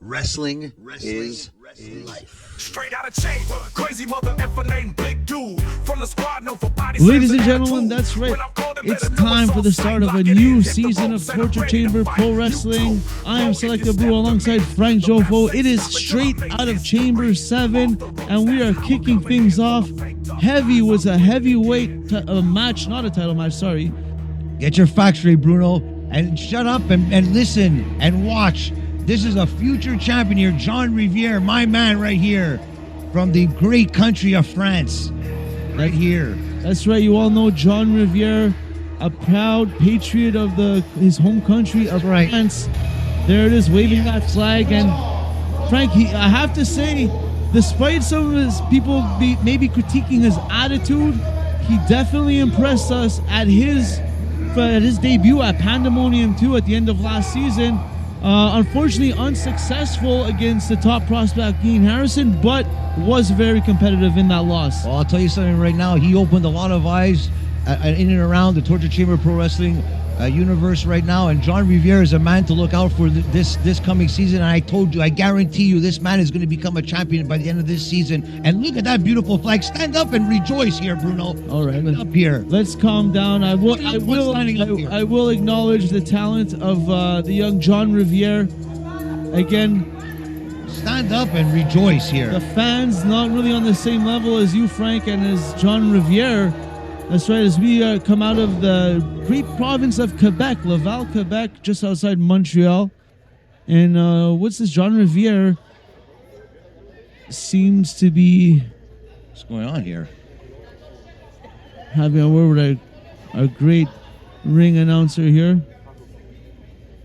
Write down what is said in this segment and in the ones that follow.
Wrestling is life. Straight out of chamber, crazy mother effer named Big Dude from the squad known for body. Ladies and gentlemen, that's right. It's time for the start of a new season of Torture Chamber Pro Wrestling. I am Selecta Brew alongside Frank Jofo. It is straight out of Chamber 7, and we are kicking things off. Heavy was a heavyweight match, not a title match, sorry. Get your facts straight, Bruno, and shut up and listen and watch. This is a future champion here, Jean Riviere, my man right here, from the great country of France, right here. That's right, you all know Jean Riviere, a proud patriot of his home country of France. There it is, waving that flag. And Frank, I have to say, despite some of his people maybe critiquing his attitude, he definitely impressed us at his debut at Pandemonium 2 at the end of last season. Unfortunately unsuccessful against the top prospect Yayne Harrison, but was very competitive in that loss. Well, I'll tell you something right now. He opened a lot of eyes in and around the Torture Chamber Pro Wrestling universe right now, and Jean Riviere is a man to look out for this coming season. And I told you, I guarantee you, this man is going to become a champion by the end of this season. And look at that beautiful flag. Stand up and rejoice here, Bruno. All right, up here. Let's calm down. I will acknowledge the talent of the young Jean Riviere. Again, stand up and rejoice here. The fans not really on the same level as you, Frank, and as Jean Riviere. That's right, as we come out of the great province of Quebec, Laval, Quebec, just outside Montreal. And what's this? Jean Riviere seems to be... What's going on here? Having a word with our great ring announcer here.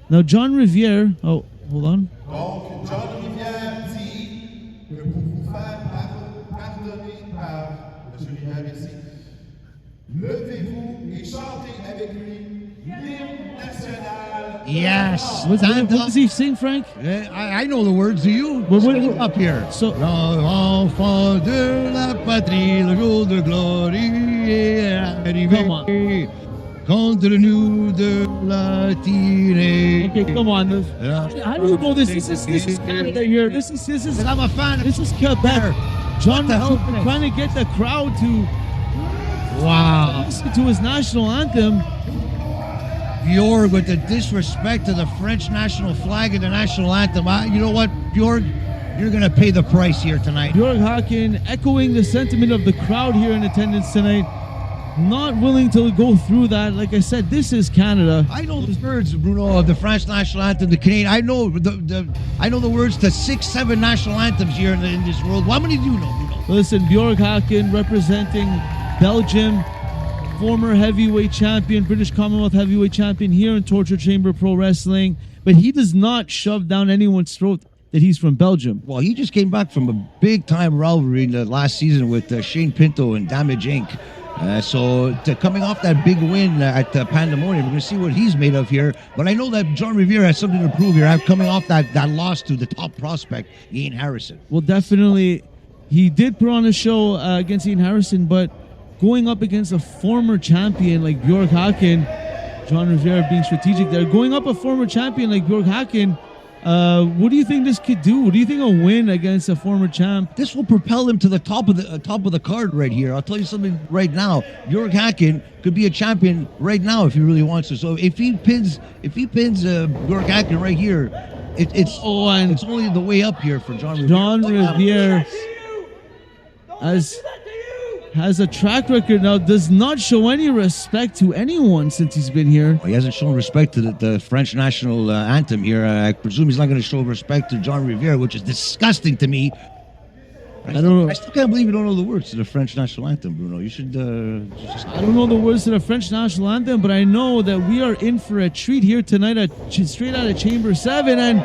Now, Jean Riviere... Oh, hold on. Donc, Jean Riviere dit que pour vous faire pardonner par M. Riviere ici, levez-vous et chantez avec lui l'hymne national. Yes. What does he sing, Frank? I know the words. Do you? What up here. So, l'enfant de la patrie, le jour de gloire est arrivé. Come on. Contre nous de la tirée. Okay, come on. How do you know this? This is Canada here. This is I'm a fan. This is Quebec. John trying to get the crowd to listen to his national anthem. Bjorg with the disrespect to the French national flag and the national anthem. You know what, Bjorg? You're going to pay the price here tonight. Bjorg Haaken echoing the sentiment of the crowd here in attendance tonight. Not willing to go through that. Like I said, this is Canada. I know the words, Bruno, of the French national anthem, the Canadian. I know the words to 6-7 national anthems here in this world. How many do you know, Bruno? Listen, Bjorg Haaken representing Belgium, former heavyweight champion, British Commonwealth heavyweight champion here in Torture Chamber Pro Wrestling. But he does not shove down anyone's throat that he's from Belgium. Well, he just came back from a big-time rivalry in the last season with Shane Pinto and Damage Inc. So coming off that big win at Pandemonium, we're going to see what he's made of here. But I know that Jean Riviere has something to prove here, coming off that loss to the top prospect, Yayne Harrison. Well, definitely, he did put on a show against Yayne Harrison, but going up against a former champion like Bjorg Haaken, Jean Riviere being strategic there, going up a former champion like Bjorg Haaken, what do you think this could do? What do you think a win against a former champ? This will propel him to the top of the card right here. I'll tell you something right now. Bjorg Haaken could be a champion right now if he really wants to. So if he pins Bjorg Haaken right here, it's only the way up here for Jean Riviere. Jean Riviere has a track record now, does not show any respect to anyone since he's been here. He hasn't shown respect to the French national anthem here. I presume he's not going to show respect to Jean Riviere, which is disgusting to me. I don't know. I still can't believe you don't know the words to the French national anthem, Bruno. You should I don't know the words to the French national anthem, but I know that we are in for a treat here tonight straight out of Chamber 7. And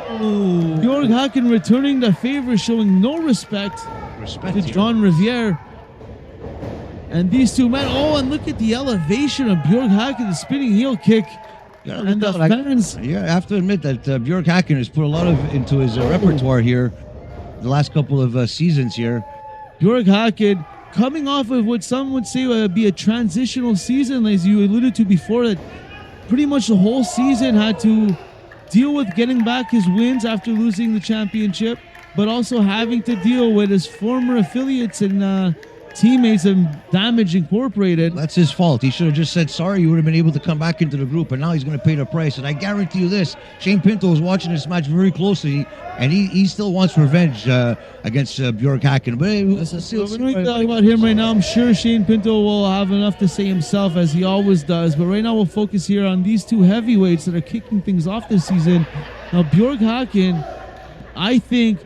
Bjorg Haaken returning the favor, showing no respect to Jean Riviere. And these two men, and look at the elevation of Bjorg Haaken, the spinning heel kick. And the fans. Yeah, I have to admit that Bjorg Haaken has put a lot into his repertoire here the last couple of seasons here. Bjorg Haaken coming off of what some would say would be a transitional season, as you alluded to before, that pretty much the whole season had to deal with getting back his wins after losing the championship, but also having to deal with his former affiliates and teammates and Damage Incorporated. That's his fault. He should have just said sorry. You would have been able to come back into the group, and now he's going to pay the price. And I guarantee you this, Shane Pinto is watching this match very closely, and he still wants revenge against Bjorg Haaken. But We're not talking about him right now. I'm sure Shane Pinto will have enough to say himself, as he always does. But right now we'll focus here on these two heavyweights that are kicking things off this season. Now, Bjorg Haaken, I think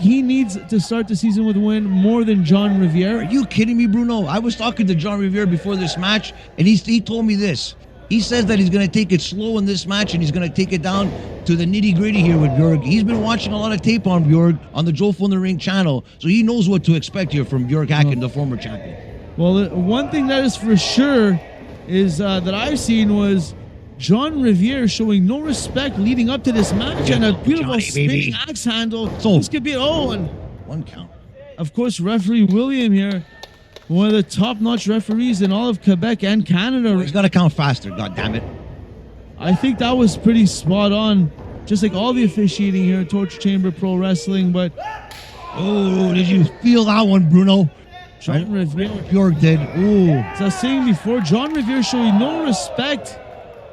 he needs to start the season with a win more than John Riviere. Are you kidding me, Bruno? I was talking to John Riviere before this match, and he told me this. He says that he's going to take it slow in this match, and he's going to take it down to the nitty-gritty here with Bjorg. He's been watching a lot of tape on Bjorg on the Jofo in the Ring channel, so he knows what to expect here from Bjorg Haaken, the former champion. Well, one thing that is for sure is that I've seen was John Riviere showing no respect leading up to this match, and a beautiful spinning axe handle. So, this could be and one count. Of course, referee William here, one of the top-notch referees in all of Quebec and Canada. He's got to count faster, God damn it. I think that was pretty spot on, just like all the officiating here at Torture Chamber Pro Wrestling. But oh, did you feel that one, Bruno? John Riviere, Bjorg did. Ooh. As I was saying before, John Riviere showing no respect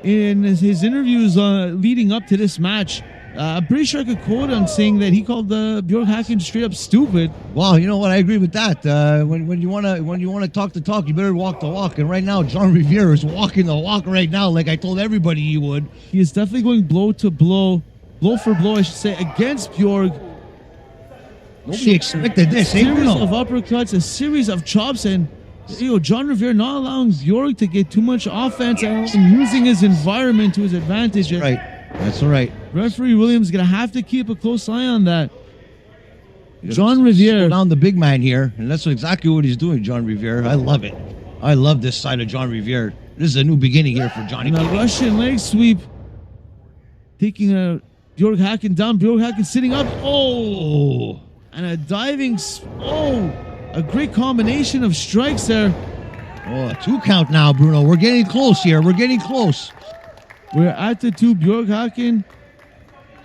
in his interviews leading up to this match. I'm pretty sure I could quote on saying that he called Bjorg Haaken straight up stupid. Wow, you know what? I agree with that. When you wanna talk the talk, you better walk the walk. And right now, John Riviere is walking the walk right now, like I told everybody he would. He is definitely going blow to blow, blow for blow, I should say, against Bjorg. Nobody expected this. A series of uppercuts, a series of chops, and John Riviere not allowing Bjorg to get too much offense and using his environment to his advantage. That's right. Referee Williams is going to have to keep a close eye on that. John Riviere. Slow down the big man here, and that's exactly what he's doing, John Riviere. I love it. I love this side of John Riviere. This is a new beginning here for Johnny. And a Russian leg sweep. Taking Bjorg Haaken down. Bjorg Haaken sitting up. Oh! And a diving... A great combination of strikes there. Oh, a 2 count now, Bruno. We're getting close here. We're getting close. We're at the 2. Bjorg Haaken.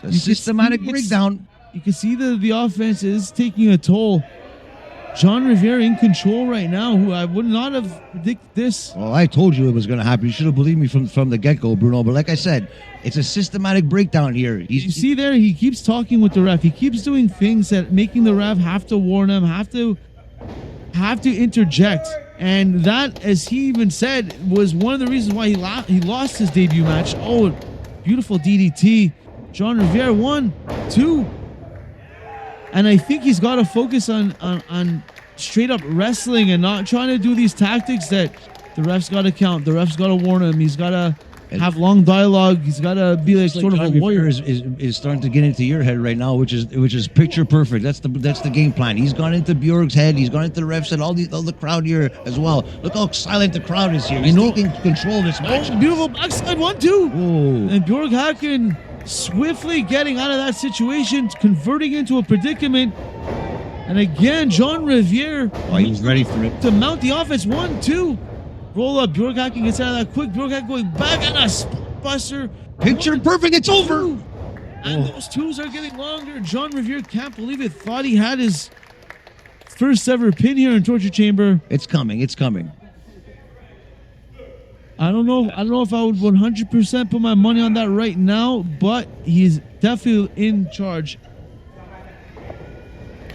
A systematic breakdown. You can see that the offense is taking a toll. John Riviere in control right now, who I would not have predicted this. Well, I told you it was going to happen. You should have believed me from the get-go, Bruno. But like I said, it's a systematic breakdown here. You see there, he keeps talking with the ref. He keeps doing things that making the ref have to warn him, have to interject. And that, as he even said, was one of the reasons why he lost his debut match. Oh, beautiful DDT. John Riviere, 1, 2. And I think he's got to focus on straight up wrestling and not trying to do these tactics that the ref's got to count. The ref's got to warn him. He's got to have long dialogue. He's got to be like sort of a lawyer. Is starting to get into your head right now, which is picture perfect. That's the game plan. He's gone into Bjorg's head. He's gone into the ref's head. All the crowd here as well. Look how silent the crowd is here. He's taking control of this match. Oh, beautiful backside 1, 2. Whoa. And Bjorg Haaken swiftly getting out of that situation, converting into a predicament. And again, John Riviere. Oh, he was ready for it. To mount the offense. 1, 2. Roll up. Bjorg Haaken gets out of that quick. Bjorg Haaken going back and a spot buster. Picture perfect. It's over. And those 2s are getting longer. John Riviere can't believe it. Thought he had his first ever pin here in Torture Chamber. It's coming. It's coming. I don't know if I would 100% put my money on that right now, but he's definitely in charge.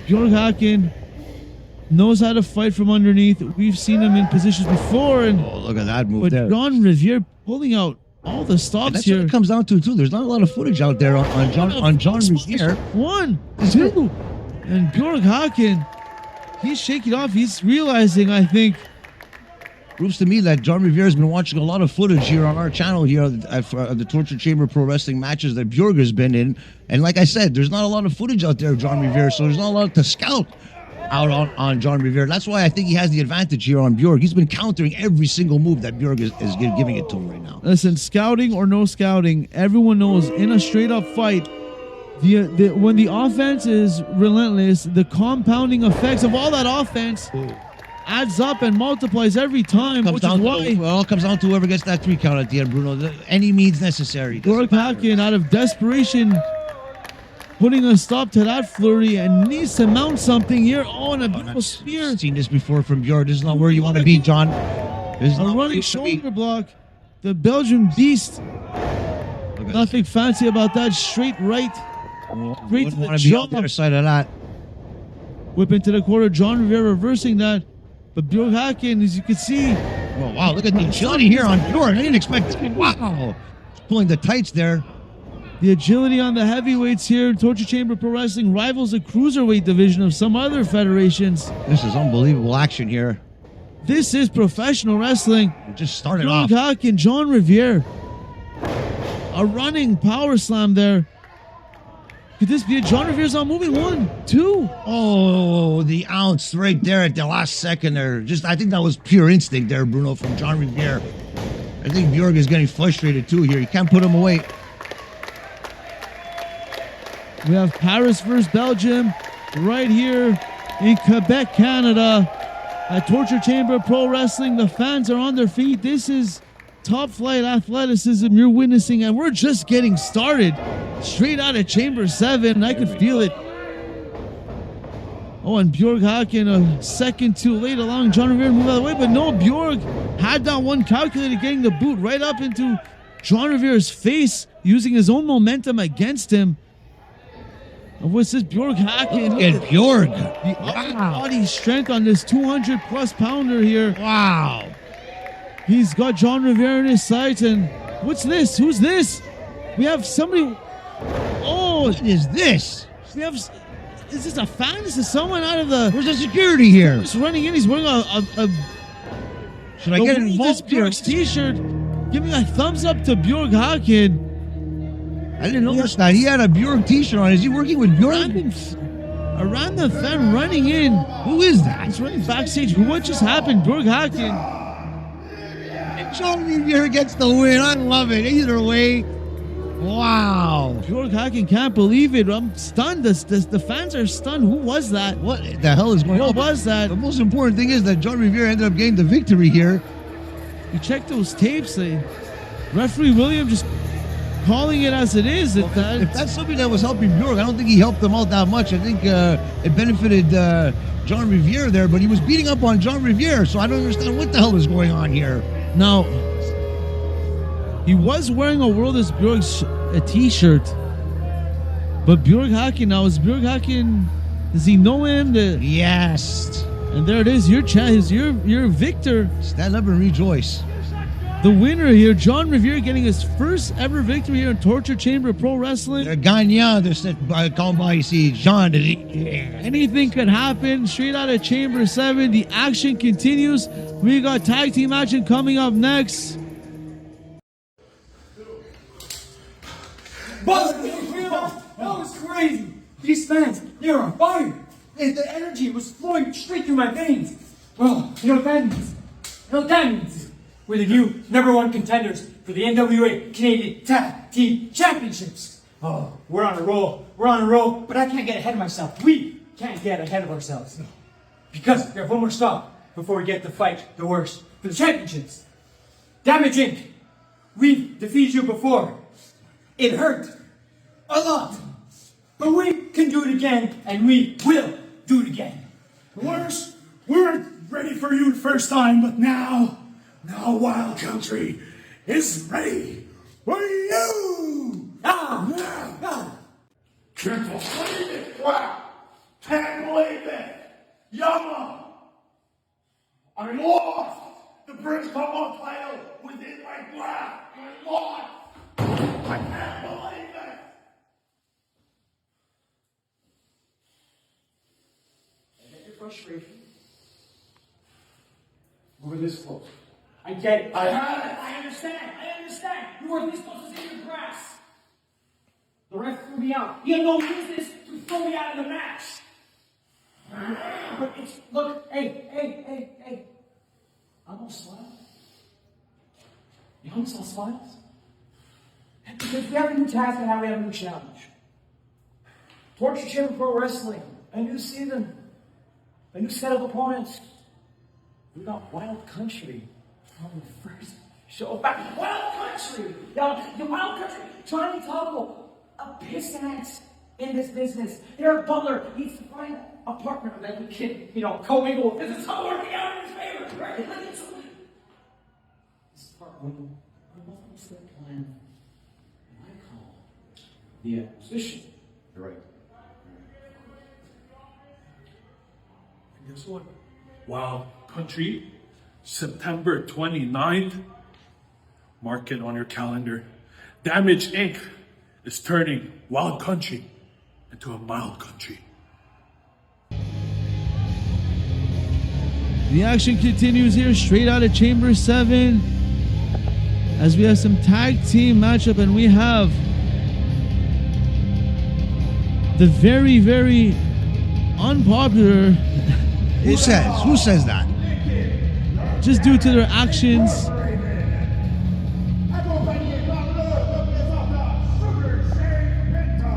Bjorg Haaken knows how to fight from underneath. We've seen him in positions before, and look at that move there. John Riviere pulling out all the stops that's here. What it comes down to too. There's not a lot of footage out there on John Riviere. 1, 2, and Bjorg Haaken, he's shaking off. He's realizing, I think. Proves to me that John Riviere has been watching a lot of footage here on our channel here of the Torture Chamber Pro Wrestling matches that Bjorg has been in. And like I said, there's not a lot of footage out there of John Riviere, so there's not a lot to scout out on John Riviere. That's why I think he has the advantage here on Bjorg. He's been countering every single move that Bjorg is giving it to him right now. Listen, scouting or no scouting, everyone knows in a straight-up fight, when the offense is relentless, the compounding effects of all that offense adds up and multiplies every time, which is why it all comes down to whoever gets that 3 count at the end, Bruno. Any means necessary. Bjorg Haaken, out of desperation, putting a stop to that flurry and needs to mount something here. Oh, and a beautiful spear. Seen this before from Bjorg. This is not where you want to be, John. This is A not where running you wanna be. shoulder block. The Belgian beast. Nothing fancy about that. Straight right. Straight Wouldn't to the want to be jaw. on the other side of that. Whip into the quarter. John Riviere reversing that. But Bjorg Haaken, as you can see, Oh, wow, look at the agility here on Bjorg. I didn't expect that. Wow. Pulling the tights there. the agility on the heavyweights here. Torture Chamber Pro Wrestling rivals the Cruiserweight division of some other federations. This is unbelievable action here. This is professional wrestling. We just started Bjorg off. Haaken, John Riviere. A running power slam there. Could this be a John Riviere's on moving? 1, 2. Oh, the ounce right there at the last second there. I think that was pure instinct there, Bruno, from John Riviere. I think Bjorg is getting frustrated too here. He can't put him away. We have Paris versus Belgium right here in Quebec, Canada. At Torture Chamber Pro Wrestling, the fans are on their feet. This is top flight athleticism you're witnessing, and we're just getting started. Straight out of Chamber 7, I could feel it. Oh, and Bjorg Haaken a second too late, allowing John Riviere to move out of the way, but no, Bjorg had that one calculated, getting the boot right up into John Riviere's face, using his own momentum against him. And what's this Bjorg Haaken? Look at Bjorg. The upper body strength on this 200 plus pounder here. Wow. He's got John Riviere in his sights, and what's this? Who's this? We have somebody. Oh, What is this? we have. Is this a fan? This is someone out of the. Where's the security here? He's running in. He's wearing a Should I get involved here? Bjorg's t-shirt, giving a thumbs up to Bjorg Haaken. I didn't notice that. He had a Bjorg t-shirt on. Is he working with Bjorg? Around the fan, running in. Who is that? He's running backstage. What just happened? Bjorg Haaken. John Riviere gets the win. I love it. Either way. Wow. Bjorg Haaken can't believe it. I'm stunned. The fans are stunned. Who was that? What the hell is going on? What was that? The most important thing is that John Riviere ended up getting the victory here. You check those tapes. Referee William just calling it as it is. If that's something that was helping Bjorg, I don't think he helped them out that much. I think it benefited John Riviere there, but he was beating up on John Riviere, so I don't understand what the hell is going on here. Now, he was wearing a World is Bjorg's a t-shirt, but Bjorg Haaken, now is Bjorg Haaken, does he know him? Yes. And there it is, your chance, your victor. Stand up and rejoice. The winner here, John Riviere, getting his first ever victory here in Torture Chamber Pro Wrestling. They're gagnant de cette combat ici. Jean Riviere. Anything could happen. Straight out of Chamber 7, the action continues. We got tag team action coming up next. But that was crazy. These fans, they were on fire. And the energy was flowing straight through my veins. Well, you know what that means? You know what that means? We're the new #1 contenders for the NWA Canadian Tag Team Championships. Oh, we're on a roll. We're on a roll, but I can't get ahead of myself. We can't get ahead of ourselves. Because we have one more stop before we get to fight the worst for the championships. Damage Inc. We've defeated you before. It hurt a lot. But we can do it again, and we will do it again. Worse, we weren't ready for you the first time, but now Wild Country is ready for you! Can't believe it, crap! Can't believe it! Yama! I lost the British Commonwealth title within my grasp! I lost! I can't believe it! I get your frustration over this close. I get it. I understand. You weren't this close to your grass. The ref threw me out. He had no business to throw me out of the match. But it's, look, hey. I don't smile. You don't saw smiles? Because we have a new task and now we have a new challenge. Torture Chamber Pro Wrestling. A new season. A new set of opponents. We got Wild Country on the first show back. Wild Country! Yo, the Wild Country, Johnny Taco, a piston ass in this business. Derek Butler needs to find a partner that we can, co-mingle with. This is all working out in his favor, right? This is part one. What's the plan? I call the acquisition. You're right. And guess what? Wild Country, September 29th. Mark it on your calendar. Damage Inc. is turning Wild Country into a mild country. The action continues here, straight out of Chamber 7. As we have some tag team matchup, and we have the very, very unpopular. Who says that? Just due to their actions.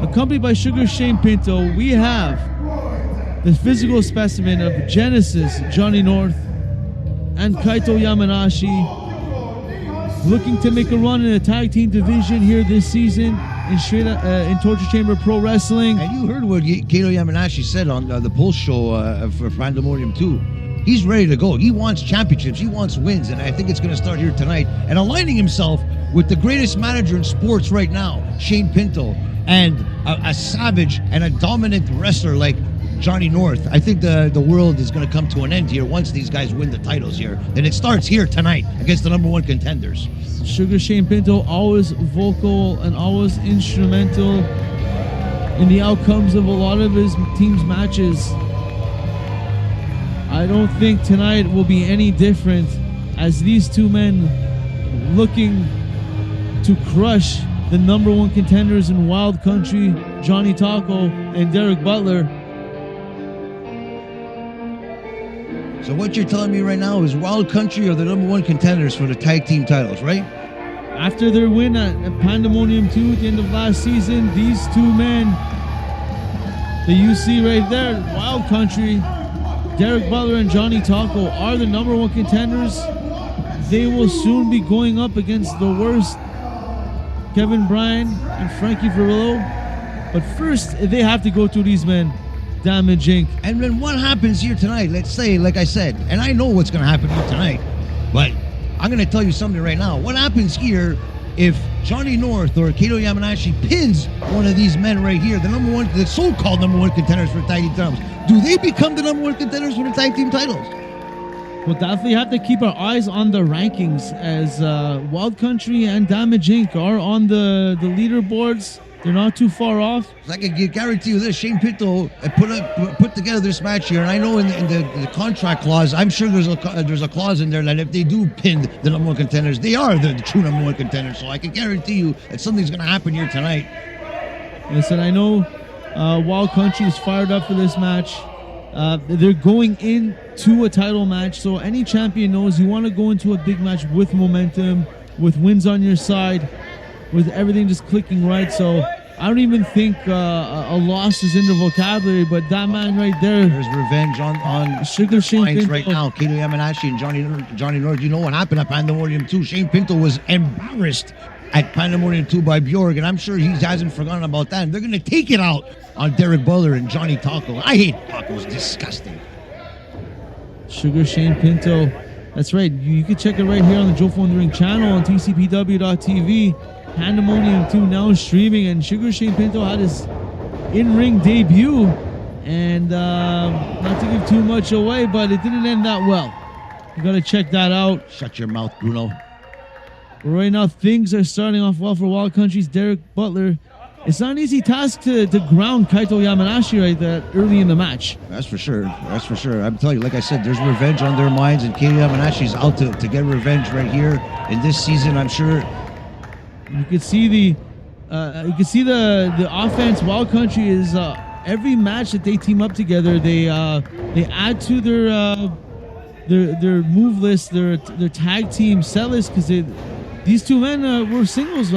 Accompanied by Sugar Shane Pinto, we have the physical specimen of Genesis, Johnny North, and Kaito Yamanashi, looking to make a run in the tag team division here this season in Torture Chamber Pro Wrestling. And you heard what Kaito Yamanashi said on the post show for Pandemonium 2. He's ready to go. He wants championships. He wants wins. And I think it's going to start here tonight. And aligning himself with the greatest manager in sports right now, Shane Pinto, and a savage and a dominant wrestler like Johnny North. I think the world is going to come to an end here once these guys win the titles here. And it starts here tonight against the number one contenders. Sugar Shane Pinto, always vocal and always instrumental in the outcomes of a lot of his team's matches. I don't think tonight will be any different, as these two men looking to crush the number one contenders in Wild Country, Johnny Taco and Derek Butler. So what you're telling me right now is Wild Country are the number one contenders for the tag team titles, right? After their win at Pandemonium 2 at the end of last season, these two men that you see right there, Wild Country, Derek Butler and Johnny Taco, are the number one contenders. They will soon be going up against the worst, Kevin Bryan and Frankie Varillo. But first, they have to go through these men. Damage Inc. And then what happens here tonight? Let's say, like I said, and I know what's going to happen here tonight, but I'm going to tell you something right now. What happens here if Johnny North or Kaito Yamanashi pins one of these men right here, the so-called number one contenders for the tag team titles? Do they become the number one contenders for the tag team titles? We'll definitely have to keep our eyes on the rankings, as Wild Country and Damage Inc. are on the leaderboards. They're not too far off. I can guarantee you this: Shane Pinto put together this match here, and I know in the contract clause, I'm sure there's a clause in there that if they do pin the number one contenders, they are the true number one contenders. So I can guarantee you that something's going to happen here tonight. Listen, I know Wild Country is fired up for this match. They're going into a title match, so any champion knows you want to go into a big match with momentum, with wins on your side, with everything just clicking right. So I don't even think a loss is in the vocabulary, but that man right there. There's revenge on Sugar Shane Pinto right now. Kaito Yamanashi and Johnny North. You know what happened at Pandemonium 2? Shane Pinto was embarrassed at Pandemonium 2 by Bjorg, and I'm sure he hasn't forgotten about that. And they're going to take it out on Derek Butler and Johnny Taco. I hate Taco's disgusting. Sugar Shane Pinto. That's right. You can check it right here on the Jofo in the Ring channel on TCPW.tv. Pandemonium 2 now streaming, and Sugar Shane Pinto had his in-ring debut, and not to give too much away, but it didn't end that well. You got to check that out. Shut your mouth, Bruno. Right now, things are starting off well for Wild Country's Derek Butler. It's not an easy task to ground Kaito Yamanashi right there early in the match. That's for sure. That's for sure. I'm telling you, like I said, there's revenge on their minds, and Kaito Yamanashi's out to get revenge right here in this season, I'm sure. You can see the offense. Wild Country is every match that they team up together, they add to their move list, their tag team set list, because these two men were singles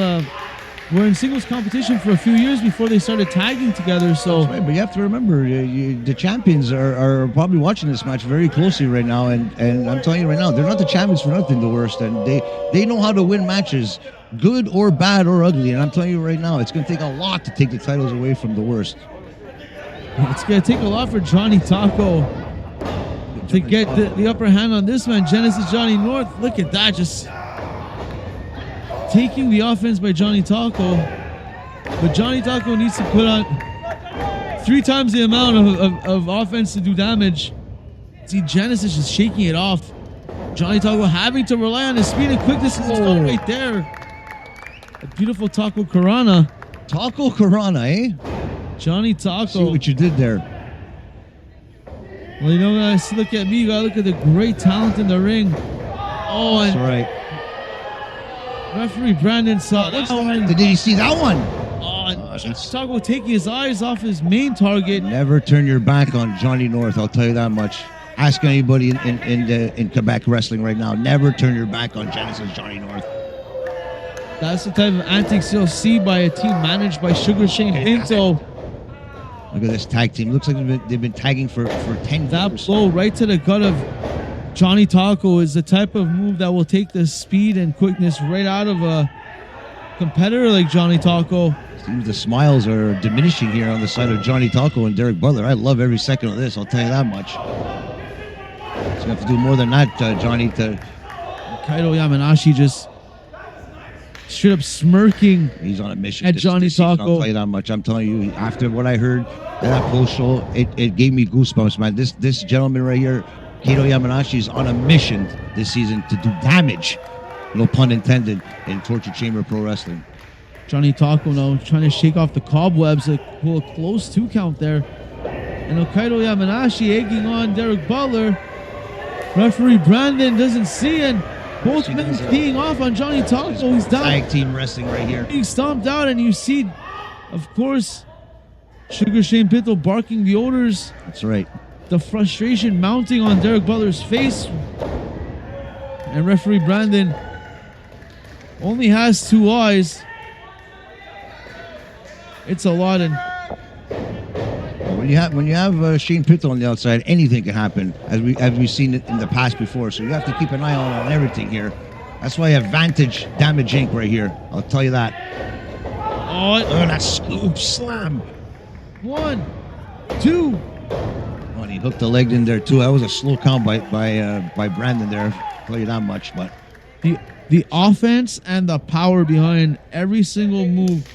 were in singles competition for a few years before they started tagging together. So, Right, but you have to remember, the champions are probably watching this match very closely right now, and I'm telling you right now, they're not the champions for nothing, the worst, and they know how to win matches, good or bad or ugly, and I'm telling you right now, it's going to take a lot to take the titles away from the worst. it's going to take a lot for Johnny Taco to get the upper hand on this man. Genesis Johnny North, look at that, just taking the offense by Johnny Taco. But Johnny Taco needs to put on 3 times the amount of offense to do damage. See, Genesis just shaking it off. Johnny Taco having to rely on his speed and quickness. Oh, right there. A beautiful Taco Karana. Taco Karana, eh? Johnny Taco. See what you did there. Well, you know, guys, look at me. You gotta look at the great talent in the ring. Oh, and That's right. referee Brandon saw that one. Did you see that one? Oh, and Taco taking his eyes off his main target. Never turn your back on Johnny North, I'll tell you that much. Ask anybody in Quebec wrestling right now. Never turn your back on Genesis Johnny North. That's the type of antics you'll see by a team managed by Sugar Shane Pinto. Look at this tag team. Looks like they've been tagging for 10 That years. blow right to the gut of Johnny Taco is the type of move that will take the speed and quickness right out of a competitor like Johnny Taco. Seems the smiles are diminishing here on the side of Johnny Taco and Derek Butler. I love every second of this, I'll tell you that much. So you have to do more than that, Johnny, to... Kaito Yamanashi just straight up smirking. He's on a mission. At Johnny season, Taco. I'll tell you that much. I'm telling you, after what I heard at that post show, it gave me goosebumps, man. This gentleman right here, Kaito Yamanashi, is on a mission this season to do damage, no pun intended, in Torture Chamber Pro Wrestling. Johnny Taco now trying to shake off the cobwebs, pull a close 2 count there. And Kaito Yamanashi egging on Derek Butler. Referee Brandon doesn't see, and both men teeing off on Johnny Taco. He's down. Tag team wrestling right here. Being stomped out, and you see, of course, Sugar Shane Pinto barking the orders. That's right. The frustration mounting on Derek Butler's face. And referee Brandon only has 2 eyes. It's a lot, and when you have Shane Pinto on the outside, anything can happen, as we've seen it in the past before. So you have to keep an eye on everything here. That's why you have Vantage Damage Inc. right here. I'll tell you that. Oh, that scoop slam. 1, 2. Oh, and he hooked the leg in there too. That was a slow count by Brandon there. I'll tell you that much. But The offense and the power behind every single move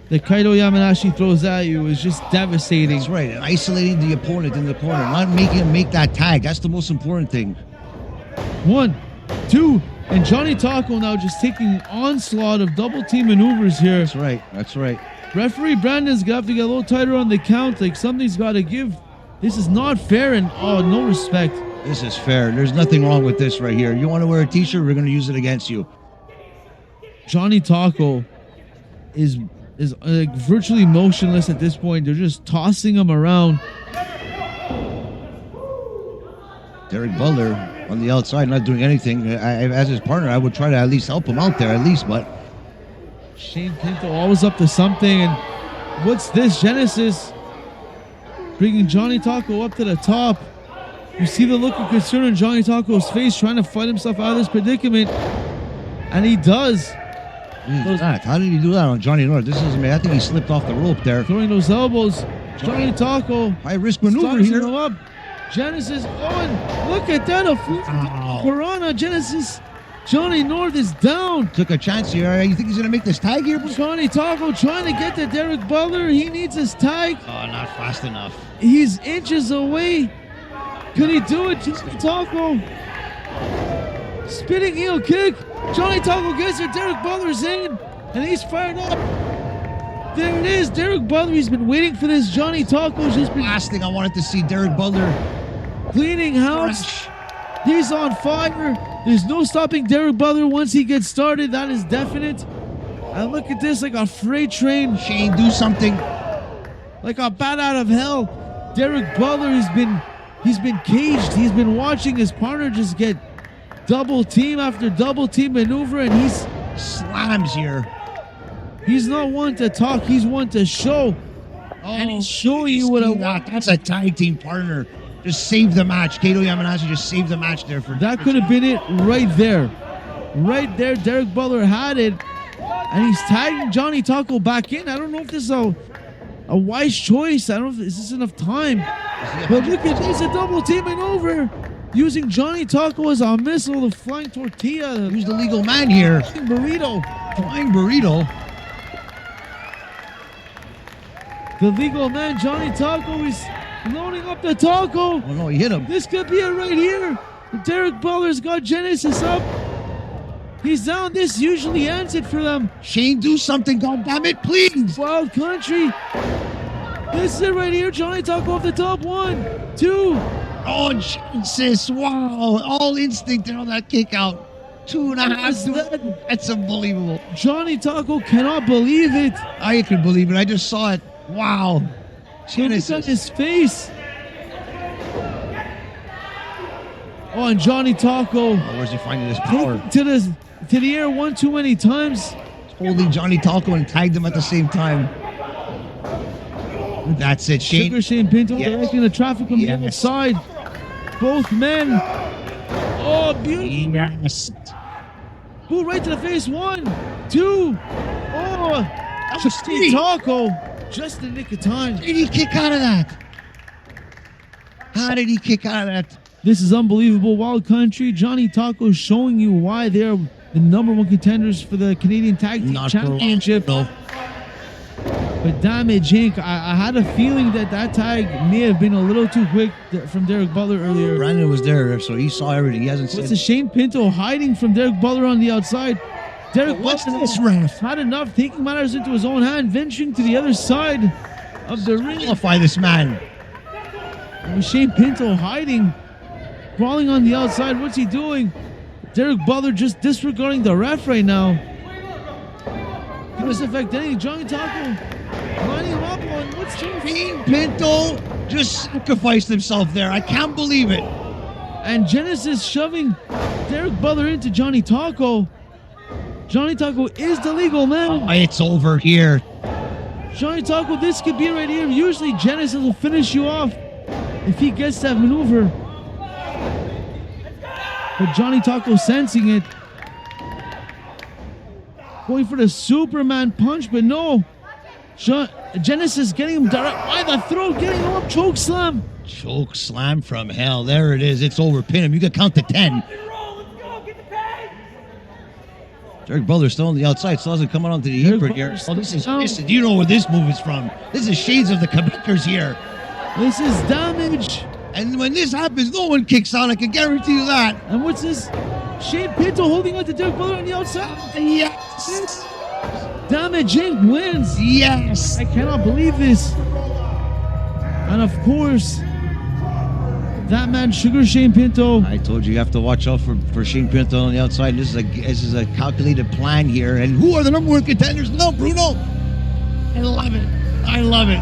that Kaito Yamanashi throws at you is just devastating. that's right. And isolating the opponent in the corner, not making him make that tag. That's the most important thing. 1, 2, and Johnny Taco now just taking onslaught of double team maneuvers here. That's right. That's right. Referee Brandon's gonna have to get a little tighter on the count. Like, something's got to give. This is not fair, and no respect. This is fair. There's nothing wrong with this right here. You want to wear a t-shirt, we're going to use it against you. Johnny Taco is like virtually motionless at this point. They're just tossing him around. Derek Butler on the outside, not doing anything. As his partner, I would try to at least help him out there, at least, but... Shane Pinto always up to something, and what's this? Genesis bringing Johnny Taco up to the top. You see the look of concern on Johnny Taco's face, trying to fight himself out of this predicament, and he does. How did he do that on Johnny North? This is, man, I think he slipped off the rope there. Throwing those elbows. Johnny Taco. High risk maneuver Starting here. him up. Genesis. Oh, and look at that. A Piranha. Genesis. Johnny North is down. Took a chance here. You think he's going to make this tag here? Johnny Taco trying to get to Derek Butler. He needs his tag. Oh, not fast enough. He's inches away. Could he do it? Johnny Taco. Spinning heel kick. Johnny Taco gets it. Derek Butler's in. And he's fired up. There it is. Derek Butler. He's been waiting for this. Johnny Taco's just been... Last thing I wanted to see Derek Butler cleaning house. He's on fire. There's no stopping Derek Butler once he gets started. That is definite. And look at this, like a freight train. Shane, do something. Like a bat out of hell. Derek Butler he's been caged. He's been watching his partner just get double team after double team maneuver, and he's Slams here. He's not one to talk, he's one to show. And he's showing you what I want. That's a tag team partner. Just save the match. Kaito Yamanashi just saved the match there for that. Could have been it right there. Right there, Derek Butler had it. And he's tagging Johnny Taco back in. I don't know if this is a wise choice. I don't know if this is enough time. But look at this, a double teaming over. Using Johnny Taco as a missile, the flying tortilla. Who's the legal man here? Flying burrito. Flying burrito. The legal man, Johnny Taco, is loading up the taco. Oh no, he hit him. This could be it right here. Derek Butler's got Genesis up. He's down. This usually ends it for them. Shane, do something, goddammit, please. Wild Country. This is it right here. Johnny Taco off the top. 1, 2. Oh, Jesus. Wow. All instinct there on that kick out. 2.5. That's unbelievable. Johnny Taco cannot believe it. I can believe it. I just saw it. Wow. Look at his face. Oh, and Johnny Taco. Oh, where's he finding this power? To the air one too many times. Holding Johnny Taco and tagged him at the same time. That's it, Shane. Shane Pinto directing the traffic on the other side. Both men. Oh, beautiful. Yes. Boot right to the face. 1, 2. Oh, Johnny Taco. Just the nick of time. How did he kick out of that? How did he kick out of that? This is unbelievable. Wild Country. Johnny Taco showing you why they're the #1 contenders for the Canadian Tag Team Championship. No. But Damage Inc., I had a feeling that tag may have been a little too quick from Derek Butler earlier. Brandon was there, so he saw everything. He hasn't seen. What's the Shane Pinto hiding from Derek Butler on the outside? Derek Butler had enough, taking matters into his own hand, venturing to the other side of the ring. Qualify this man. And with Shane Pinto hiding, crawling on the outside. What's he doing? Derek Butler just disregarding the ref right now. Can this affect anything? Johnny Taco lining him up on what's Shane Pinto just sacrificed himself there. I can't believe it. And Genesis shoving Derek Butler into Johnny Taco. Johnny Taco is the legal man. Oh, it's over here. Johnny Taco, this could be right here. Usually Genesis will finish you off if he gets that maneuver. But Johnny Taco sensing it. Going for the Superman punch, but no. Genesis getting him direct by the throat, getting him up, choke slam. Choke slam from hell. There it is. It's over. Pin him. You can count to 10. Derek Butler still on the outside. Still hasn't come onto the apron here. Oh, this is. You know where this move is from. This is shades of the Quebecers here. This is Damage. And when this happens, no one kicks out. I can guarantee you that. And what's this? Shane Pinto holding on to Derek Butler on the outside. Yes. Damage Inc. wins. Yes. I cannot believe this. And of course, that man, Sugar Shane Pinto. I told you have to watch out for Shane Pinto on the outside. This is a calculated plan here. And who are the #1 contenders? No, Bruno. I love it. I love it.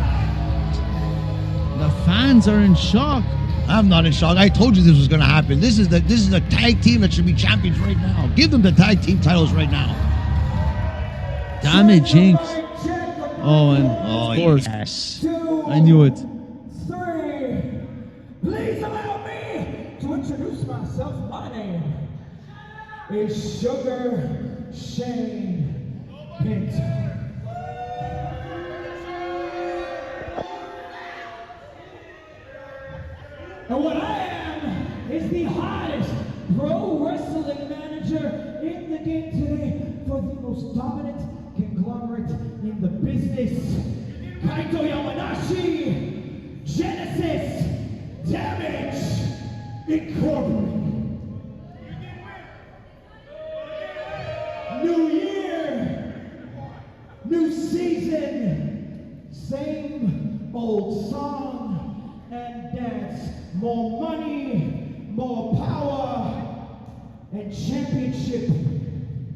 The fans are in shock. I'm not in shock. I told you this was going to happen. This is a tag team that should be champions right now. Give them the tag team titles right now. Damage Inc. Oh, and of course, yes. I knew it. 3. Please allow me to introduce myself. My name is Sugar Shane Pinto. And what I am is the hottest pro wrestling manager in the game today for the most dominant conglomerate in the business. Kaito Yamanashi, Genesis, Damage, Incorporated. New year, new season, same old song and dance. More money, more power, and championship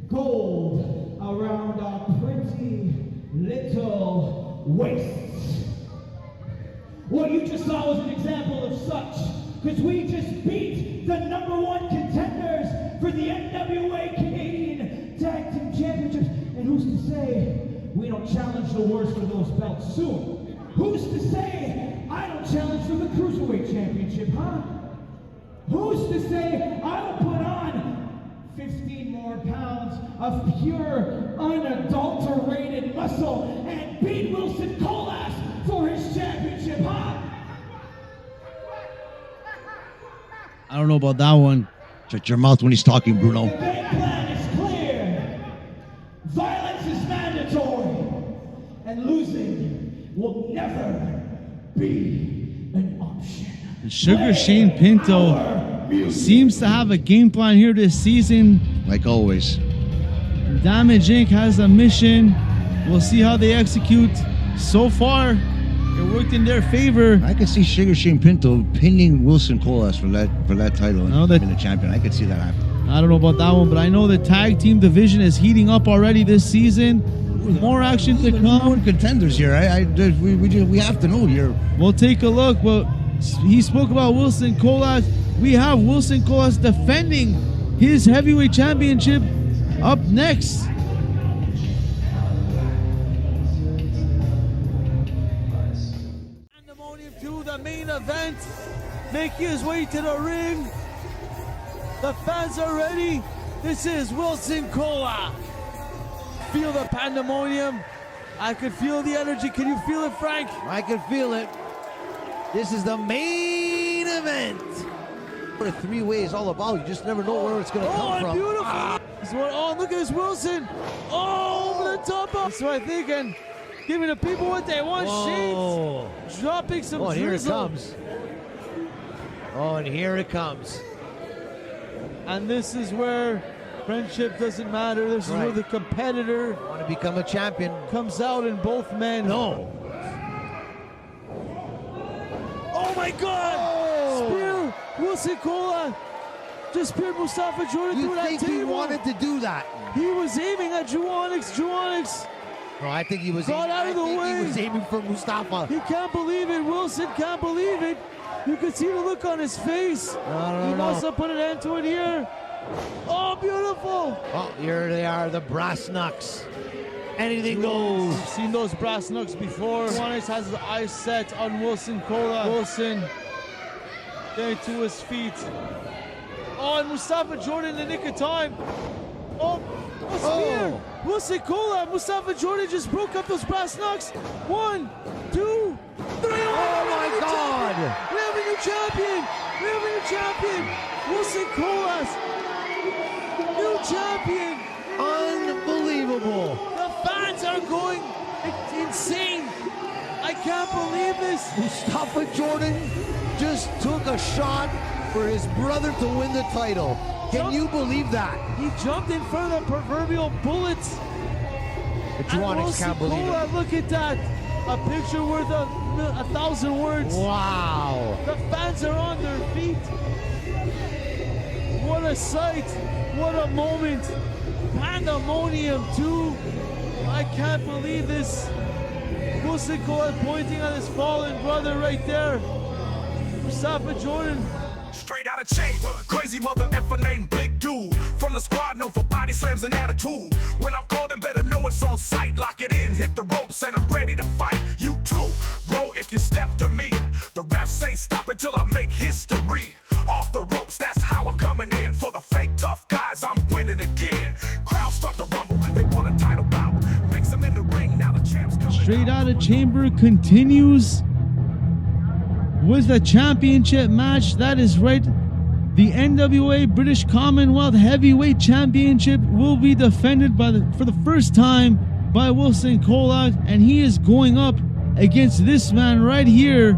gold around our pretty little waists. What you just saw was an example of such, because we just beat the #1 contenders for the NWA Canadian Tag Team Championships. And who's to say we don't challenge the wars for those belts soon? Who's to say I don't challenge for the Cruiserweight Championship, huh? Who's to say I don't put on 15 more pounds of pure, unadulterated muscle and beat Wilson Colas for his championship, huh? I don't know about that one. Shut your mouth when he's talking, Bruno. The game plan is clear. Violence is mandatory. And losing will never be an option. Sugar Shane Pinto seems to have a game plan here this season. Like always. Damage Inc. has a mission. We'll see how they execute. So far, it worked in their favor. I could see Sugar Shane Pinto pinning Wilson Colas for that title and being the champion. I could see that happen. I don't know about that one, but I know the tag team division is heating up already this season. More action to come. Contenders here. We have to know here. We'll take a look. But he spoke about Wilson Colas. We have Wilson Colas defending his heavyweight championship up next. Pandemonium to the main event, making his way to the ring. The fans are ready. This is Wilson Colas. Feel the pandemonium. I could feel the energy. Can you feel it, Frank? I can feel it. This is the main event. What a three-way is all about. You just never know where it's going to come from. Beautiful. Oh, look at this Wilson. Oh, over the top of. That's what I'm thinking. Giving the people what they want. Shades. Dropping some and here it drizzle. comes. Oh, and here it comes. And this is where friendship doesn't matter. This is where the competitor Want to become a champion. comes out in both men. No. Oh my God! Spear! Wilson Colas just speared Mustapha Jordan through that table. He wanted to do that? He was aiming at Juanix. No, I think he was. Got out of the way. He was aiming for Mustapha. He can't believe it. Wilson can't believe it. You can see the look on his face. He must have put an end to it here. Oh, beautiful! Oh, here they are, the brass knucks. Anything goes. We've seen those brass knucks before. Conyers has his eyes set on Wilson Colas. Wilson getting to his feet. Oh, and Mustapha Jordan in the nick of time. Oh, a spear. Wilson Colas. Mustapha Jordan just broke up those brass knucks. 1, 2, 3. Oh my God! We have a new champion. We have a new champion. Wilson Colas. New champion. Unbelievable. The fans are going insane. I can't believe this. Mustapha Jordan just took a shot for his brother to win the title. Can you believe that? He jumped in front of the proverbial bullets. But Juanix can't believe it. Look at that. A picture worth 1,000 words. Wow. The fans are on their feet. What a sight. What a moment. Pandemonium too. I can't believe this. Wilson Colas pointing at his fallen brother right there. Mustapha Jordan. Straight out of chamber, crazy mother effer named Big Dude. From the squad known for body slams and attitude. When I'm called in, better know it's on sight. Lock it in, hit the ropes, and I'm ready to fight. You too, bro, if you step to me. The refs say stop until I make history. Off the ropes, that's how I'm coming in. For the fake tough guys, I'm winning again. Crowds start to rumble, they want a title bout. Makes them in the ring, now the champ's coming. Straight out of chamber continues with the championship match. That is right. The NWA British Commonwealth Heavyweight Championship will be defended for the first time by Wilson Colas, and he is going up against this man right here.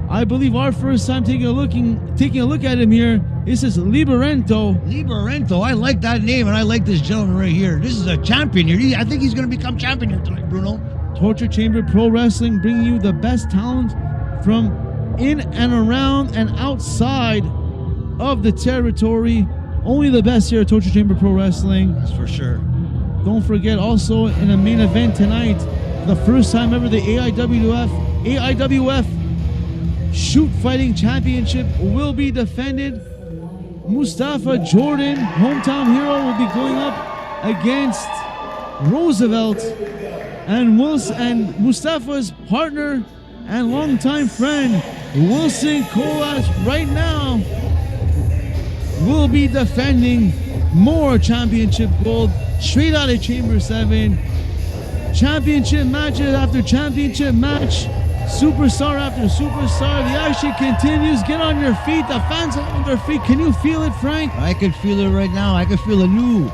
I believe our first time taking a look at him here. This is Laberinto. Laberinto, I like that name, and I like this gentleman right here. This is a champion here. I think he's going to become champion here tonight, Bruno. Torture Chamber Pro Wrestling, bringing you the best talent from in and around and outside of the territory. Only the best here at Torture Chamber Pro Wrestling. That's for sure. Don't forget, also in a main event tonight, the first time ever the AIWF Shoot Fighting Championship will be defended. Mustapha Jordan, hometown hero, will be going up against Roosevelt and Mustapha's partner and longtime friend Wilson Colas right now will be defending more championship gold straight out of Chamber 7. Championship matches after championship match, superstar after superstar. The action continues. Get on your feet. The fans are on their feet. Can you feel it, Frank? I can feel it right now. I can feel a new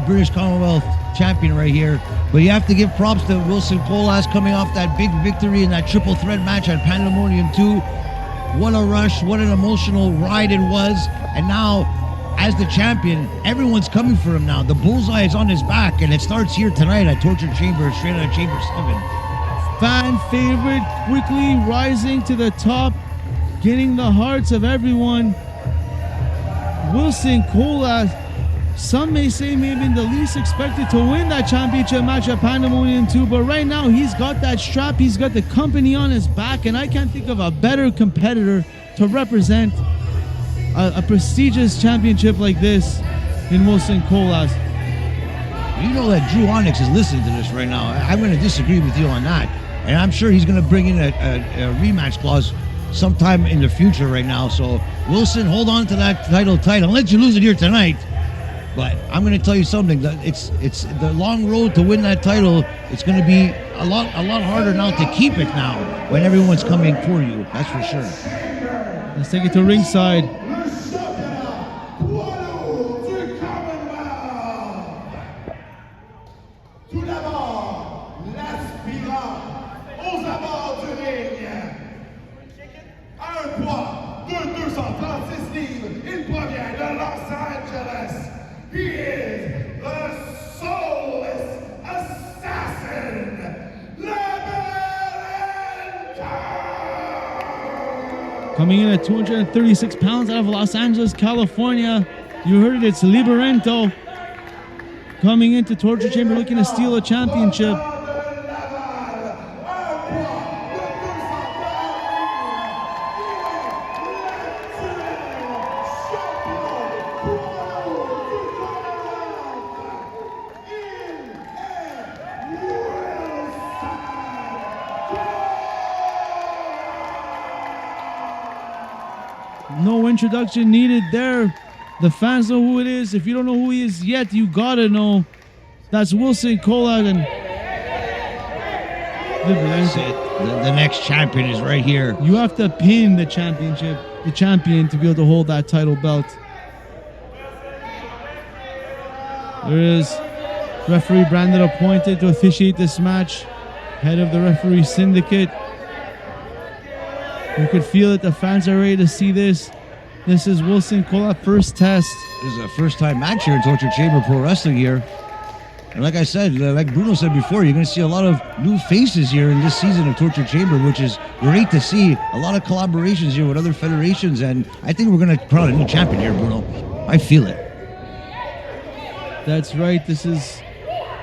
British Commonwealth champion right here. But you have to give props to Wilson Colas coming off that big victory in that triple threat match at Pandemonium 2. What a rush, what an emotional ride it was. And now, as the champion, everyone's coming for him now. The bullseye is on his back, and it starts here tonight at Torture Chamber, straight out of Chamber 7. Fan favorite, quickly rising to the top, getting the hearts of everyone. Wilson Colas, some may say maybe the least expected to win that championship match at Pandemonium 2, but right now he's got that strap, he's got the company on his back, and I can't think of a better competitor to represent a prestigious championship like this in Wilson Colas. You know that Drew Onyx is listening to this right now. I'm going to disagree with you on that. And I'm sure he's going to bring in a rematch clause sometime in the future right now. So, Wilson, hold on to that title tight. I'll let you lose it here tonight. But I'm going to tell you something. That it's the long road to win that title. It's going to be a lot harder now to keep it now when everyone's coming for you. That's for sure. Let's take it to ringside. Tout d'abord, l'aspirant aux abords du ring. Un poids de 236 livres, il provient de Los Angeles. He is the soulless assassin, Laberinto. Coming in at 236 pounds out of Los Angeles, California. You heard it, it's Laberinto. Coming into Torture Chamber looking to steal a championship. No introduction needed there. The fans know who it is. If you don't know who he is yet, you gotta know. That's Wilson Colas and That's it. The next champion is right here. You have to pin the champion to be able to hold that title belt. There is referee Brandon appointed to officiate this match. Head of the referee syndicate. You could feel it. The fans are ready to see this. This is Wilson Colas' first test. This is a first-time match here in Torture Chamber Pro Wrestling here. And like I said, like Bruno said before, you're going to see a lot of new faces here in this season of Torture Chamber, which is great to see. A lot of collaborations here with other federations, and I think we're going to crown a new champion here, Bruno. I feel it. That's right. This is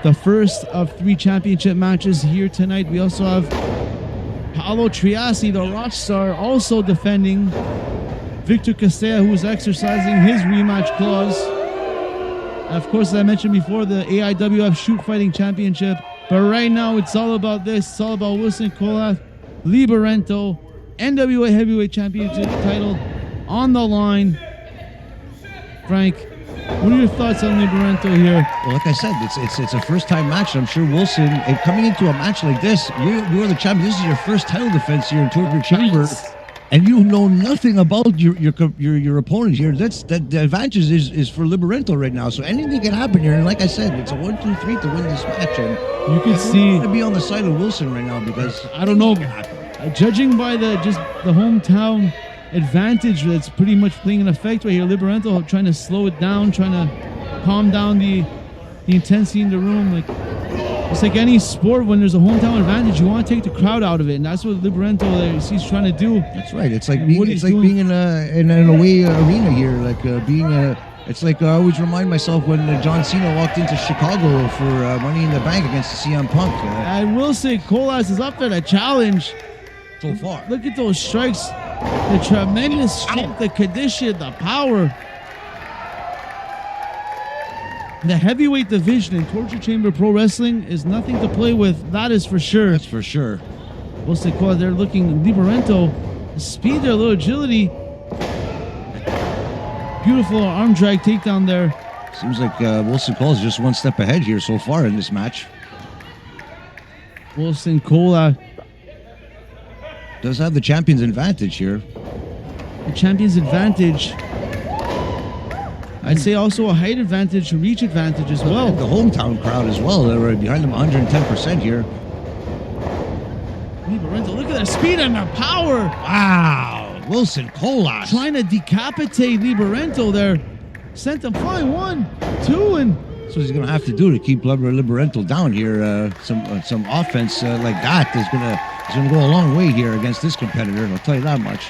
the first of 3 championship matches here tonight. We also have Paolo Triassi, the rock star, also defending Victor Castella, who is exercising his rematch clause. Of course, as I mentioned before, the AIWF Shoot Fighting Championship. But right now, it's all about this. It's all about Wilson Colas, Laberinto, NWA Heavyweight Championship title on the line. Frank, what are your thoughts on Laberinto here? Well, like I said, it's a first-time match. I'm sure Wilson, and coming into a match like this, you're the champion. This is your first title defense here in Torture Chamber. And you know nothing about your opponent here. The advantage is for Laberinto right now. So anything can happen here. And like I said, it's a 1-2-3 to win this match. And you can see to be on the side of Wilson right now because I don't know. Judging by the hometown advantage that's pretty much playing an effect right here. Laberinto trying to slow it down, trying to calm down the intensity in the room. Like it's like any sport when there's a hometown advantage, you want to take the crowd out of it, and that's what Laberinto he's trying to do. That's right. It's like being in an away arena here, like It's like I always remind myself when John Cena walked into Chicago for Money in the Bank against CM Punk. And Wilson Colas is up there to challenge. So far, look at those strikes, the tremendous strength, the condition, the power. The heavyweight division in Torture Chamber Pro Wrestling is nothing to play with. That is for sure. That's for sure. Wilson Cola, they're looking Laberinto. Speed there, a little agility. Beautiful arm drag takedown there. Seems like Wilson Cole is just one step ahead here so far in this match. Wilson Cola. Does have the champion's advantage here. The champion's advantage. I'd say also a height advantage, a reach advantage as well. The hometown crowd as well. They're right behind them 110% here. Laberinto, look at the speed and the power. Wow. Wilson Colas. Trying to decapitate Laberinto there. Sent him flying 1, 2, and... That's what he's going to have to do to keep Laberinto down here. Some offense like that is going to go a long way here against this competitor. I'll tell you that much.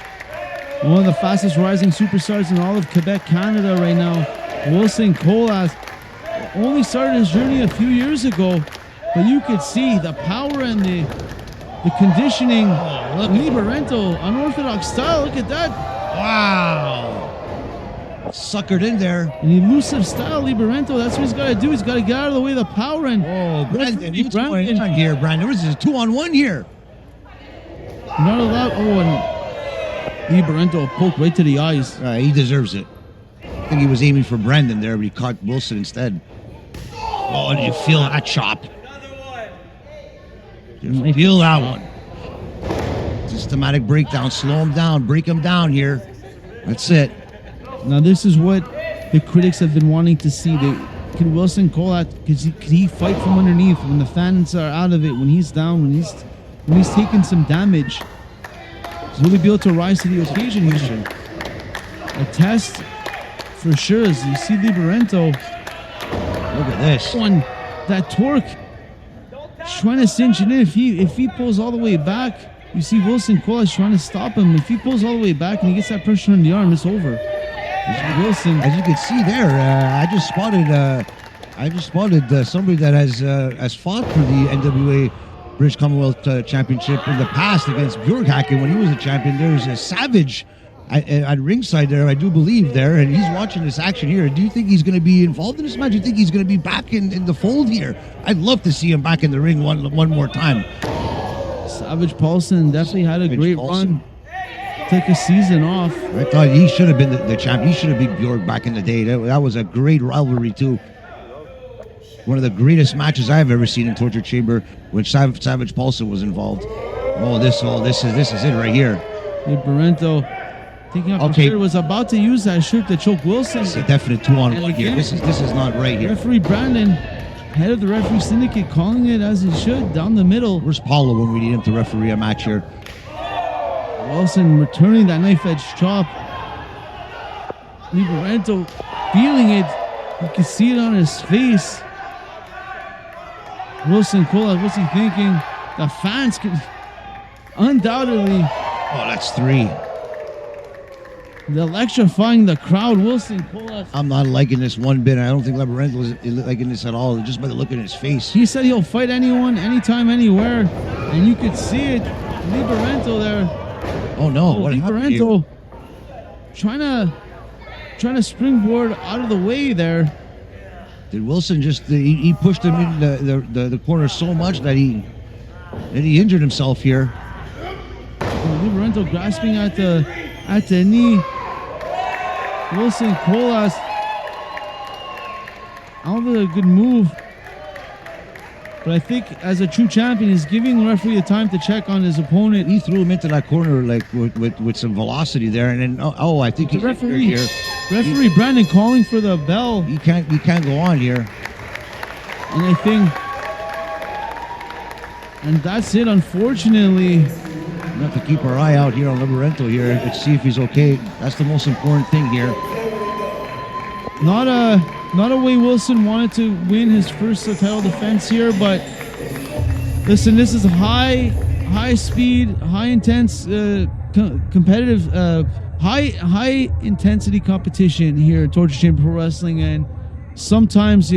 One of the fastest rising superstars in all of Quebec, Canada right now. Wilson Colas only started his journey a few years ago, but you could see the power and the conditioning. Laberinto, unorthodox style, look at that. Wow. Suckered in there. An elusive style, Laberinto. That's what he's got to do. He's got to get out of the way of the power and... Oh, Brandon, what's going on here, Brandon? This is a 2-on-1 here. Not allowed. Oh, and Laberinto poked right to the eyes. He deserves it. I think he was aiming for Brandon there, but he caught Wilson instead. Oh, did you feel that chop? Did you feel that one? Systematic breakdown. Slow him down. Break him down here. That's it. Now, this is what the critics have been wanting to see. Can Wilson Colas, could he fight from underneath when the fans are out of it, when he's down, when he's taking some damage? Will he be able to rise to the occasion here? A test for sure. As you see Laberinto. Look at this. That torque. Trying to cinch it in. If he pulls all the way back, you see Wilson Colas trying to stop him. If he pulls all the way back and he gets that pressure on the arm, it's over. Wilson. As you can see there, I just spotted somebody that has fought for the NWA British Commonwealth Championship in the past against Bjorg Haaken when he was a champion. There was a Savage at ringside there, I do believe there, and he's watching this action here. Do you think he's going to be involved in this match? Do you think he's going to be back in the fold here? I'd love to see him back in the ring one more time. Savage Paulson definitely had a great run. Take a season off. I thought he should have been the champ. He should have beat Bjorg back in the day. That was a great rivalry too. One of the greatest matches I've ever seen in Torture Chamber when Savage Paulson was involved. This is it right here. Laberinto taking off the shirt, was about to use that shirt to choke Wilson. It's a definite 2-on-1 here. This is not right here. Referee Brandon, head of the referee syndicate, calling it as he should, down the middle. Where's Paolo when we need him to referee a match here? Wilson returning that knife edge chop. Laberinto feeling it. You can see it on his face. Wilson Colas, what's he thinking? The fans can undoubtedly. Oh, that's 3. The electrifying the crowd. Wilson Colas. I'm not liking this one bit. I don't think Laberinto is liking this at all. Just by the look in his face. He said he'll fight anyone, anytime, anywhere, and you could see it. Laberinto there. Oh no! What happened here? Laberinto trying to springboard out of the way there. Did Wilson just he pushed him in the corner so much that he injured himself here? Laberinto grasping at the knee. Wilson Colas out of a good move. But I think as a true champion, he's giving the referee the time to check on his opponent. He threw him into that corner like with some velocity there, and then I think he's referee here. Referee Brandon calling for the bell. He can't go on here. And I think, and that's it. Unfortunately, we have to keep our eye out here on Laberinto here to see if he's okay. That's the most important thing here. Not a way Wilson wanted to win his first title defense here, but listen, this is high speed, high intense, competitive, high intensity competition here at Torture Chamber Pro Wrestling, and sometimes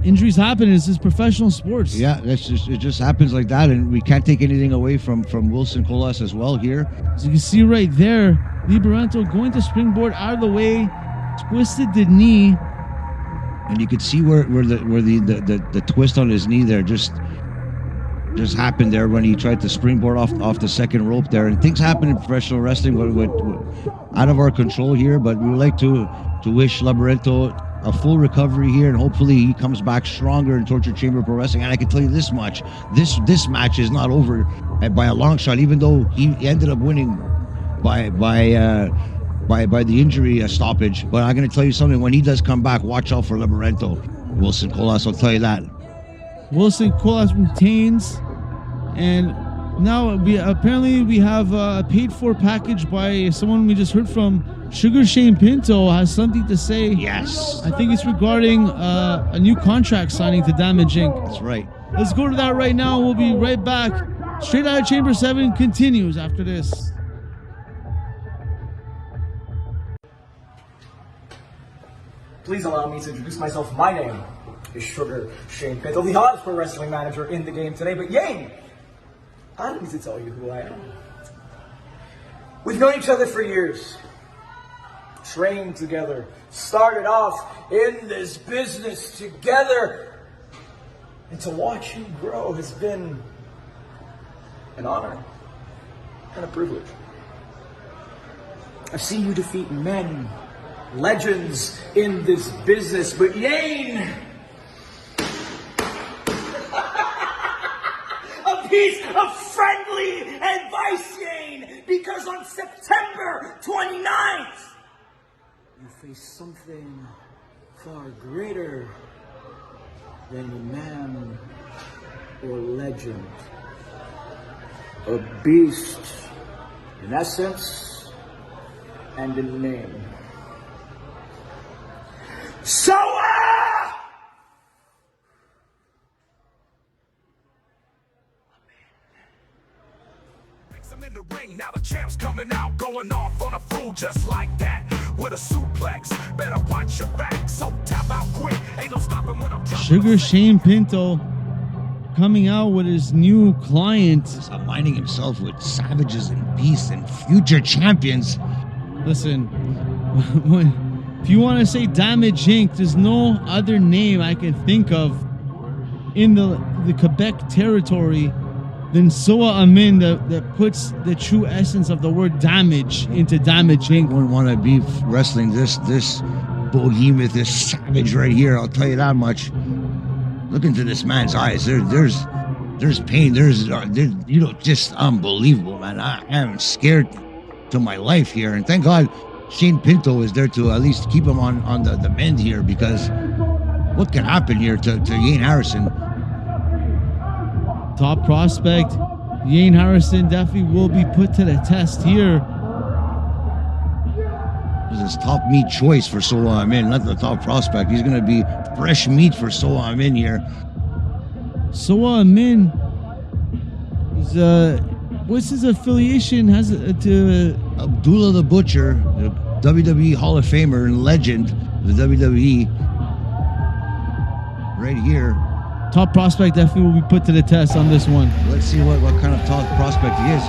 injuries happen. This is professional sports. Yeah, it just happens like that, and we can't take anything away from Wilson Colas as well here. As you can see right there, Laberinto going to springboard out of the way. Twisted the knee. And you could see where the twist on his knee there just happened there when he tried to springboard off the second rope there. And things happen in professional wrestling with out of our control here, but we would like to wish Laberinto a full recovery here, and hopefully he comes back stronger in Torture Chamber Pro Wrestling. And I can tell you this much: this match is not over by a long shot, even though he ended up winning by the injury stoppage. But I'm going to tell you something: when he does come back, watch out for Laberinto. Wilson Colas, I'll tell you that. Wilson Colas retains, and now we have a paid-for package by someone we just heard from. Sugar Shane Pinto has something to say. Yes. I think it's regarding a new contract signing to Damage Inc. That's right. Let's go to that right now. We'll be right back. Straight Out of Chamber 7 continues after this. Please allow me to introduce myself. My name is Sugar Shane Pinto, the hottest pro wrestling manager in the game today. But Yayne, I don't need to tell you who I am. We've known each other for years. Trained together, started off in this business together, and to watch you grow has been an honor and a privilege. I've seen you defeat men, legends in this business, but Yayne, a piece of friendly advice, Yayne, because on September 29th, you face something far greater than a man or legend. A beast in essence and in name. I'm in the ring, now the champ's coming out, going off on a fool just like that. With a suplex, better watch your back. So tap out quick, ain't no stopping when I'm Sugar Shane Pinto coming out with his new client. He's aligning himself with savages and beasts and future champions. Listen, if you want to say Damage Inc., there's no other name I can think of in the Quebec territory than Soa Amin that puts the true essence of the word damage into Damage Inc. I wouldn't want to be wrestling this behemoth, this savage right here. I'll tell you that much. Look into this man's eyes. There's pain. There's just unbelievable, man. I am scared to my life here, and thank God Shane Pinto is there to at least keep him on the mend here, because what can happen here to Yayne Harrison? Top prospect Yayne Harrison definitely will be put to the test here. This is top meat choice for Soa Amin, not the top prospect. He's going to be fresh meat for Soa Amin here. Soa Amin is what's his affiliation? Has to Abdullah the Butcher, the WWE Hall of Famer and legend, the WWE, right here. Top prospect definitely will be put to the test on this one. Let's see what kind of top prospect he is.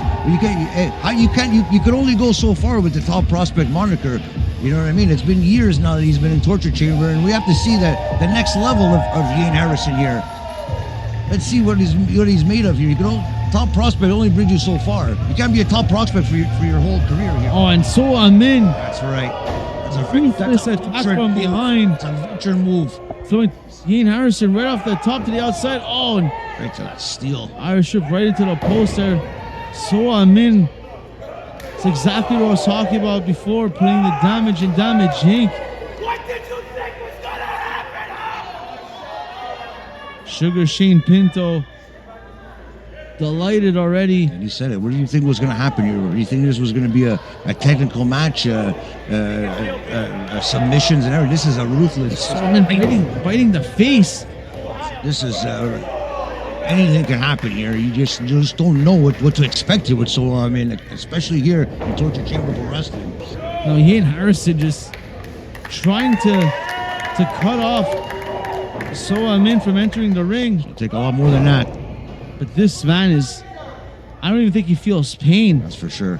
You can only go so far with the top prospect moniker. You know what I mean? It's been years now that he's been in Torture Chamber, and we have to see that the next level of Yayne Harrison here. Let's see what he's made of here. You can top prospect only brings you so far. You can't be a top prospect for your whole career here. Oh, and so Amin. That's right. That's a attack from behind. It's a veteran move. Throwing Yayne Harrison right off the top to the outside. Oh, and right to that steel. Irish whip right into the post there. So Amin. It's exactly what I was talking about before, putting the damage in Damage Inc. What did you think was gonna happen? Sugar Shane Pinto. Delighted already. And he said it. What do you think was going to happen here? Do you think this was going to be a technical match, submissions and everything? This is a ruthless. Biting the face. This is anything can happen here. You just don't know what to expect here with Soa Amin, especially here in Torture Chamber for Wrestling. No, Yayne Harrison just trying to cut off Soa Amin from entering the ring. It'll take a lot more than that. But this man I don't even think he feels pain. That's for sure.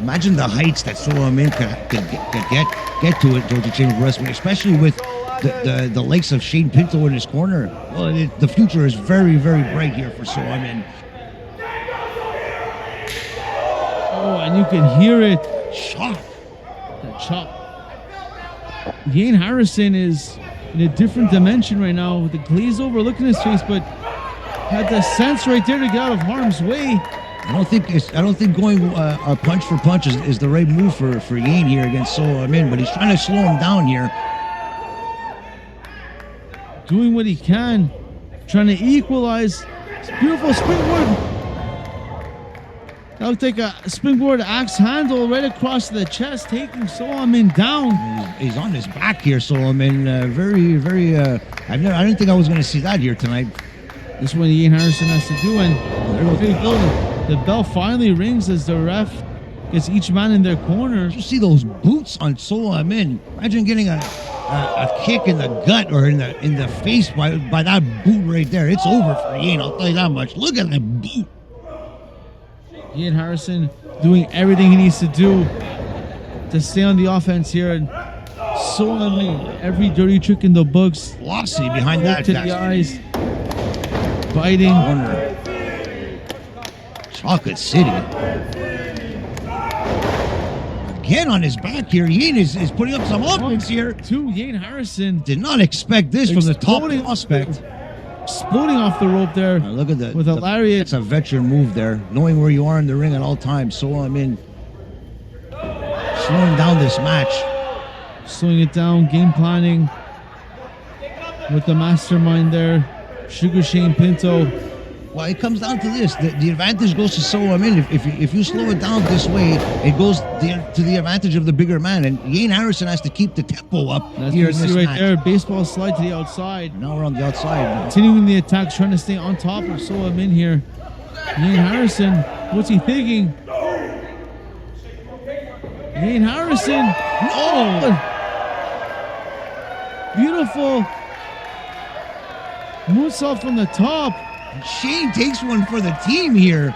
Imagine the heights that So Amin could get to it, Torture Chamber Wrestling, especially with the likes of Shane Pinto in his corner. Well, the future is very, very bright here for So Amin. Oh, and you can hear it. Chop. The chop. Yayne Harrison is in a different dimension right now with the glaze over look in his face, but had the sense right there to get out of harm's way. I don't think going punch for punch is the right move for Yayne here against So Amin, but he's trying to slow him down here. Doing what he can, trying to equalize. It's beautiful springboard. That looked like a springboard axe handle right across the chest, taking So Amin down. He's on his back here, So Amin. Very, very. I didn't think I was going to see that here tonight. This is what Yayne Harrison has to do, and there you go. The bell finally rings as the ref gets each man in their corner. You see those boots on So Amin. Imagine getting a kick in the gut or in the face by that boot right there. It's over for Yayne, I'll tell you that much. Look at that boot. Yayne Harrison doing everything he needs to do to stay on the offense here. And So Amin, every dirty trick in the books. Glossy behind that. To the eyes. Biting. Corner. Chocolate City. Again on his back here. Yayne is putting up some offense here. Yayne Harrison. Did not expect this from the top prospect. Exploding off the rope there. Look at with a lariat. It's a veteran move there. Knowing where you are in the ring at all times. So Amin slowing down this match. Slowing it down. Game planning with the mastermind there. Sugar Shane Pinto. Well, it comes down to this. The advantage goes to So Amin. If you slow it down this way, it goes to the advantage of the bigger man. And Yayne Harrison has to keep the tempo up. That's here what you in this see right match. there. Baseball slide to the outside. Now we're on the outside. Continuing the attacks, trying to stay on top of So Amin here. Yayne Harrison, what's he thinking? Yayne Harrison. Oh! Beautiful. Moonsault from the top. Shane takes one for the team here.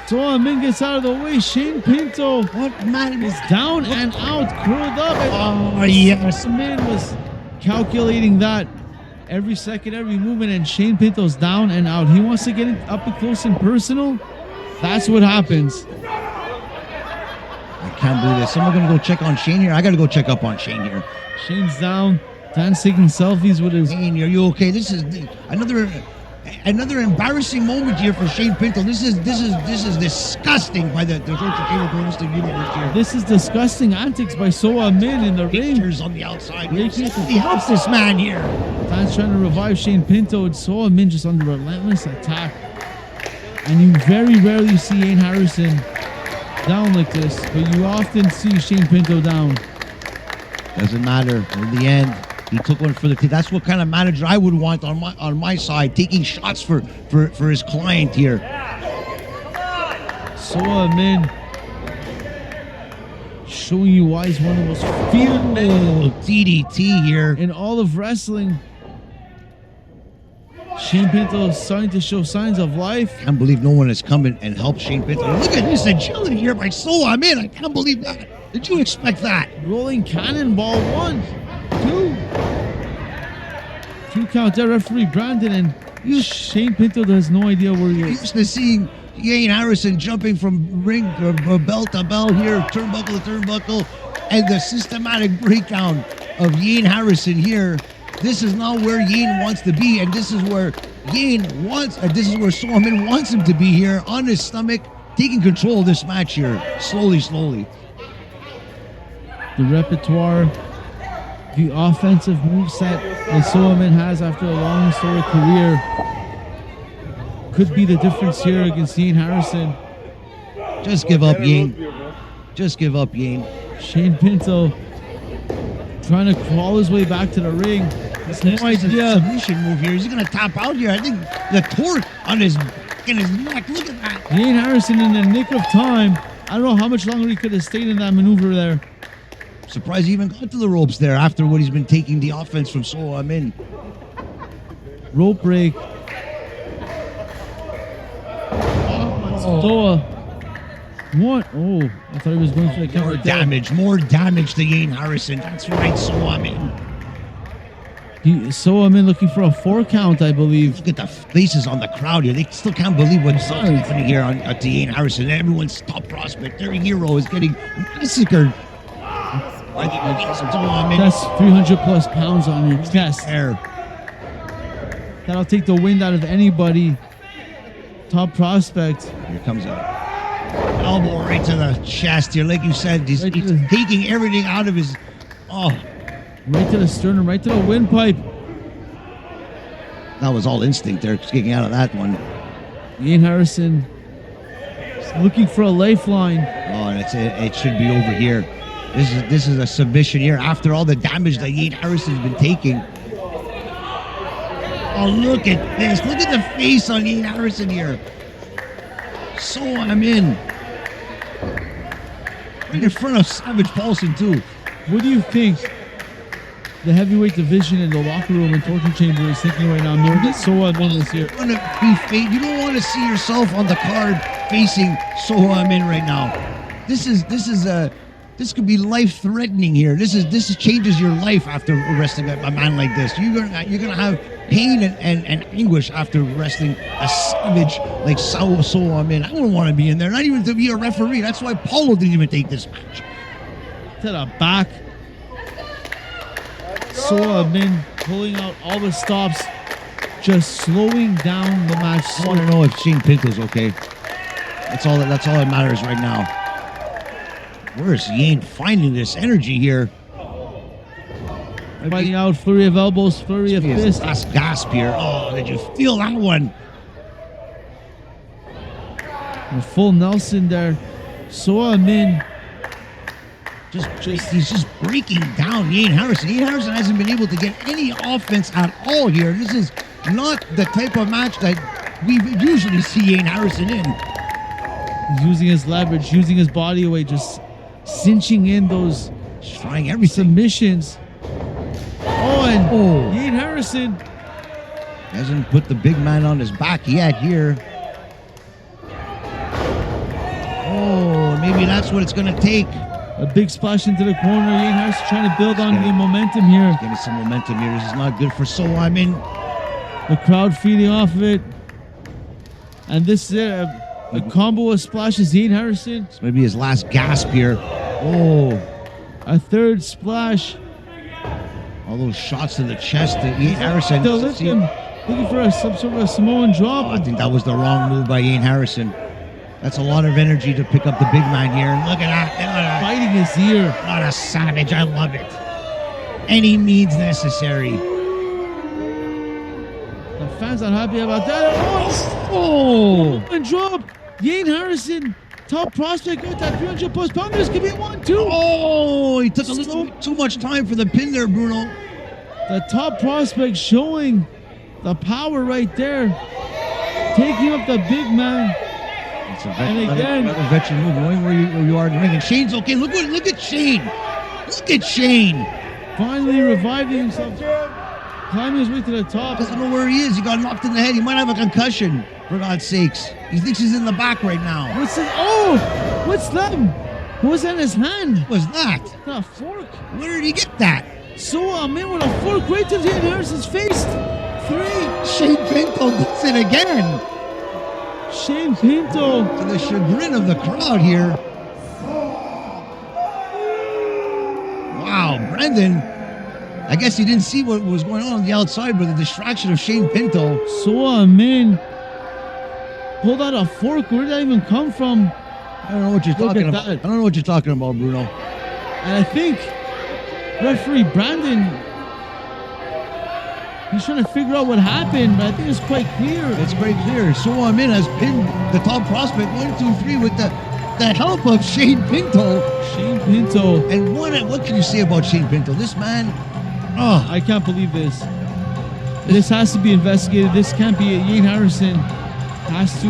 So Amin gets out of the way. Shane Pinto What man is down and out, curled up. Oh, yes. Amin was calculating that every second, every movement, and Shane Pinto's down and out. He wants to get it up and close and personal. That's what happens. I can't believe this. Someone gonna go check on Shane here. I gotta go check up on Shane here. Shane's down. Dan's taking selfies with his. Shane, are you okay? This is another embarrassing moment here for Shane Pinto. This is disgusting by the Torture Chamber Pro Wrestling Universe here. This is disgusting antics by So Amin in the ring. Pictures on the outside. He helps this man here. Dan's trying to revive Shane Pinto, and So Amin just under relentless attack. And you very rarely see Yayne Harrison down like this, but you often see Shane Pinto down. Doesn't matter. In the end, he took one for the team. That's what kind of manager I would want on my side, taking shots for his client here. So Amin showing you why he's one of the most feared men DDT here in all of wrestling. Shane Pinto is starting to show signs of life. I can't believe no one has come in and helped Shane Pinto. Look at this agility here by So Amin. I can't believe that. Did you expect that? Rolling cannonball. 1, 2. 2 count there, referee Brandon, and Shane Pinto has no idea where he is. Used to seeing Yayne Harrison jumping from ring bell to bell here, turnbuckle to turnbuckle, and the systematic breakdown of Yayne Harrison here. This is not where Yayne wants to be, and this is where Yayne wants. This is where So Amin wants him to be here, on his stomach, taking control of this match here, slowly. The repertoire, the offensive moveset that So Amin has after a long historic career could be the difference here against Yayne Harrison. Just give up, Yayne. Just give up, Yayne. Shane Pinto trying to crawl his way back to the ring. There's no idea. Submission move here. Is he going to tap out here? I think the torque on his neck. Look at that. Yayne Harrison in the nick of time. I don't know how much longer he could have stayed in that maneuver there. Surprised he even got to the ropes there after what he's been taking the offense from So Amin. Rope break. Stoa What? Oh, I thought he was going for the counter. More damage to Yayne Harrison. That's right, so Amin. Amin looking for a 4 count, I believe. Look at the faces on the crowd here. They still can't believe what's happening here to Yayne Harrison. Everyone's top prospect, their hero, is getting massacred. That's 300 plus pounds on your chest. That'll take the wind out of anybody. Top prospect. Here comes a elbow right to the chest here. Like you said, he's taking everything out of his... Right to the sternum, right to the windpipe. That was all instinct there, kicking out of that one. Yayne Harrison looking for a lifeline. And it should be over here. This is a submission here after all the damage that Yayne Harrison's been taking. Oh, look at this. Look at the face on Yayne Harrison here. So Amin. Right in front of Savage Paulson, too. What do you think the heavyweight division in the locker room and torture chamber is thinking right now, knowing that So Amin is here? You don't want to see yourself on the card facing So Amin right now. This could be life-threatening here. This changes your life after wrestling a man like this. You're gonna have pain and anguish after wrestling a savage like So Amin. I wouldn't want to be in there, not even to be a referee. That's why Paolo didn't even take this match. To the back. So Amin pulling out all the stops, just slowing down the match. I want to know if Shane Pinto's okay. That's all that matters right now. Where's Yayne finding this energy here? Fighting out, flurry of elbows, flurry of fists. Last gasp here. Oh, did you feel that one? A full Nelson there. So Amin. He's just breaking down Yayne Harrison. Yayne Harrison hasn't been able to get any offense at all here. This is not the type of match that we usually see Yayne Harrison in. He's using his leverage, using his body weight, just cinching in those trying everything. Submissions. Yayne Harrison hasn't put the big man on his back yet here. Maybe that's what it's going to take. A big splash into the corner. Yayne Harrison trying to build on the momentum here. Getting some momentum here. This is not good for So Amin. The crowd feeding off of it. And this is it. A combo of splashes. Yayne Harrison. This may be his last gasp here. A third splash. All those shots to the chest to Yayne Harrison. Still looking for some sort of a Samoan drop. I think that was the wrong move by Yayne Harrison. That's a lot of energy to pick up the big man here. Look at that. Fighting his ear. What a savage. I love it. Any means necessary. The fans are happy about that. And drop. Yayne Harrison, top prospect with that 300 plus pounders. Could be 1-2. He took a little too much time for the pin there, Bruno. The top prospect showing the power right there. Taking up the big man. And again, another veteran move, knowing where you are in the ring. And Shane's okay. Look at Shane. Look at Shane. Finally reviving himself. Climbing his way to the top. Doesn't know where he is. He got knocked in the head. He might have a concussion, for God's sakes. He thinks he's in the back right now. What's that? What's that? What was that in his hand? What was that? A fork. Where did he get that? So Amin with a fork right to Yayne Harrison's face. 3. Shane Pinto does it again. Shane Pinto. To the chagrin of the crowd here. Wow, Brendan. I guess he didn't see what was going on the outside, but the distraction of Shane Pinto. So Amin pulled out a fork. Where did that even come from? I don't know what you're talking about. I don't know what you're talking about, Bruno. And I think referee Brandon, he's trying to figure out what happened, but I think it's quite clear. It's quite clear. So Amin has pinned the top prospect 1, 2, 3 with the help of Shane Pinto. Shane Pinto. And what can you say about Shane Pinto? This man, I can't believe this. This has to be investigated. This can't be it. Yayne Harrison has to.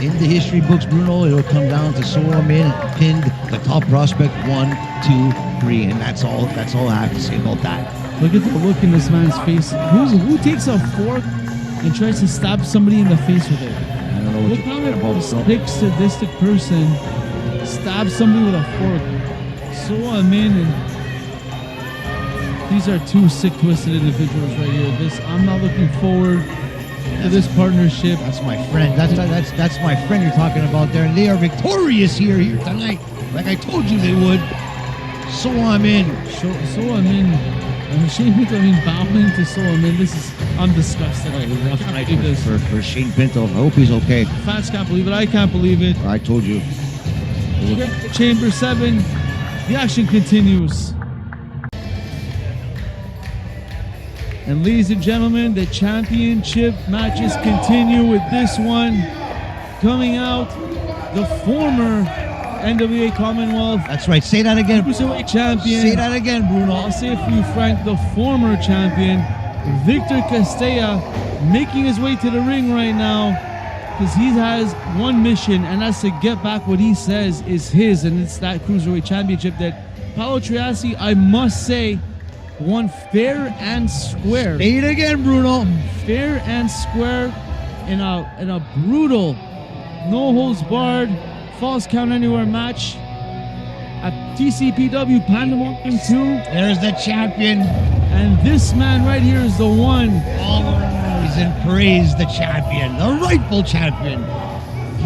In the history books, Bruno, it'll come down to So Amin pinned the top prospect 1, 2, 3, and that's all I have to say about that. Look at the look in this man's face. Who takes a fork and tries to stab somebody in the face with it? I don't know what What you're kind talking about, of bro. sick, sadistic person stabs somebody with a fork? So Amin and these are two sick, twisted individuals right here. I'm not looking forward to this partnership. That's my friend. That's my friend you're talking about there, and they are victorious here tonight, like I told you they would. So I'm in. So Amin. And Shane Pinto, bowing to So Amin. I'm disgusted. Rough night for Shane Pinto. I hope he's okay. Fans can't believe it. I can't believe it. I told you. Chamber 7. The action continues. And ladies and gentlemen, the championship matches continue with this one coming out. The former NWA Commonwealth. That's right. Say that again. Cruiserweight champion. Say that again, Bruno. I'll say it for you, Frank. The former champion, Victor Castella, making his way to the ring right now because he has one mission, and that's to get back what he says is his, and it's that Cruiserweight championship that Paolo Triassi, I must say, won fair and square. Say it again, Bruno. Fair and square in a brutal, no holds barred, false count anywhere match at TCPW Pandemonium 2. There's the champion. And this man right here is the one. All arise and praise the champion, the rightful champion.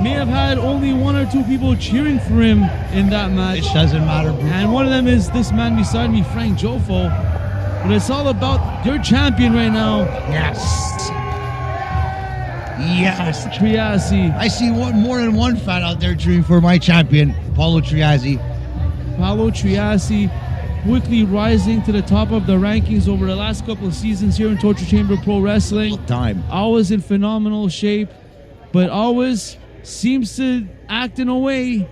May have had only one or two people cheering for him in that match. It doesn't matter, Bruno. And one of them is this man beside me, Frank Jofo. But it's all about your champion right now. Yes. Yes. Triassi. I see more than one fan out there cheering for my champion, Paolo Triassi. Paolo Triassi quickly rising to the top of the rankings over the last couple of seasons here in Torture Chamber Pro Wrestling. Time. Always in phenomenal shape, but always seems to act in a way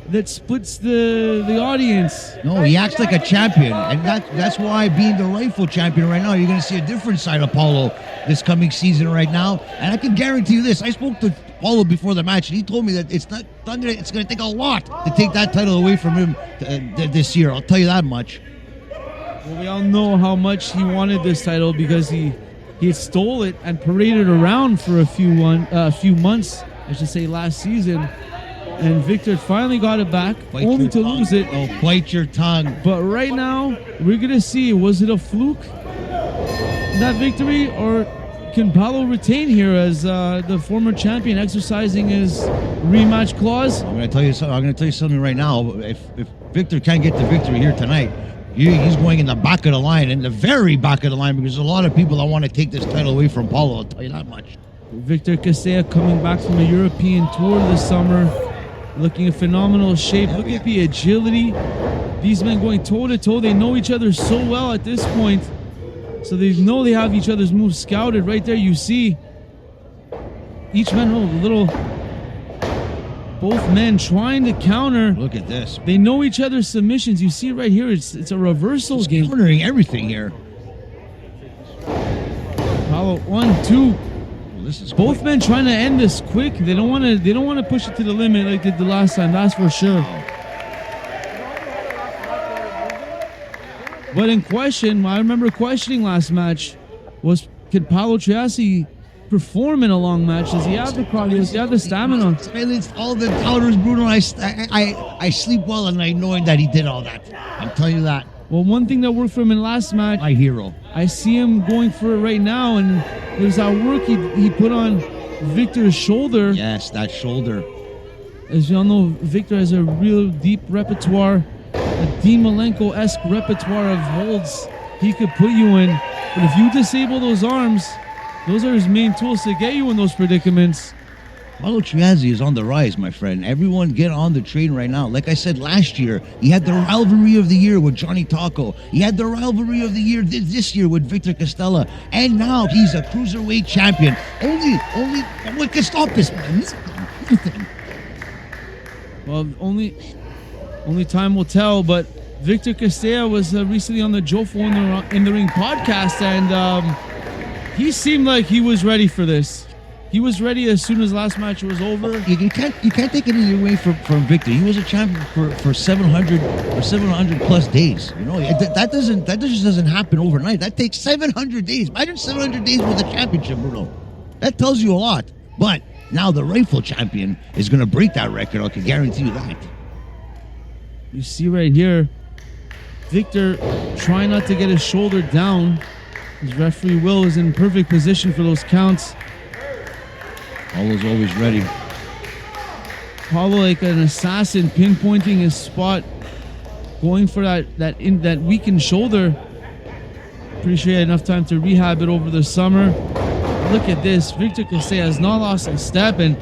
that splits the audience. No, he acts like a champion, and that's why being the rightful champion right now, you're going to see a different side of Paulo this coming season right now. And I can guarantee you this: I spoke to Paulo before the match, and he told me that it's going to take a lot to take that title away from him this year. I'll tell you that much. Well, we all know how much he wanted this title because he stole it and paraded around for a few months, I should say, last season. And Victor finally got it back, only to lose it. Oh, bite your tongue. But right now, we're going to see, was it a fluke, that victory, or can Paolo retain here as the former champion exercising his rematch clause? I'm going to tell you something right now. If Victor can't get the victory here tonight, he's going in the back of the line, in the very back of the line, because there's a lot of people that want to take this title away from Paolo. I'll tell you that much. Victor Castella coming back from a European tour this summer, looking in phenomenal shape. Look at the agility. These men going toe-to-toe. They know each other so well at this point. So they know they have each other's moves scouted. Right there you see each man, both men trying to counter. Look at this. They know each other's submissions. You see right here, it's a reversal game. Countering everything here. Paolo, 1, 2. This is both men trying to end this quick. They don't want to push it to the limit like they did the last time. That's for sure. But in question, I remember questioning last match was, can Paolo Triassi perform in a long match? Does he have the cardio? Does he have the stamina? It's all the doubters, Bruno. I sleep well at night knowing that he did all that. I'm telling you that. Well, one thing that worked for him in last match, my hero. I see him going for it right now, and there's that work he put on Victor's shoulder. Yes, that shoulder. As you all know, Victor has a real deep repertoire, a Dean Malenko-esque repertoire of holds he could put you in. But if you disable those arms, those are his main tools to get you in those predicaments. Paolo Triassi is on the rise, my friend. Everyone get on the train right now. Like I said last year, he had the rivalry of the year with Johnny Taco. He had the rivalry of the year this year with Victor Castella. And now he's a Cruiserweight champion. Only what can stop this man? Nothing. Well, only time will tell, but Victor Castella was recently on the Jofo in the Ring podcast, and he seemed like he was ready for this. He was ready as soon as last match was over. You can't take it away from Victor. He was a champion for 700 or 700 plus days. You know that just doesn't happen overnight. That takes 700 days. Imagine 700 days with a championship, Bruno. That tells you a lot. But Now the rightful champion is going to break that record. I can guarantee you that. You see right here, Victor trying not to get his shoulder down. His referee Will is in perfect position for those counts. Paolo's always ready. Paolo like an assassin, pinpointing his spot, going for that weakened shoulder. Pretty sure he had enough time to rehab it over the summer. Look at this. Victor Castella has not lost a step, and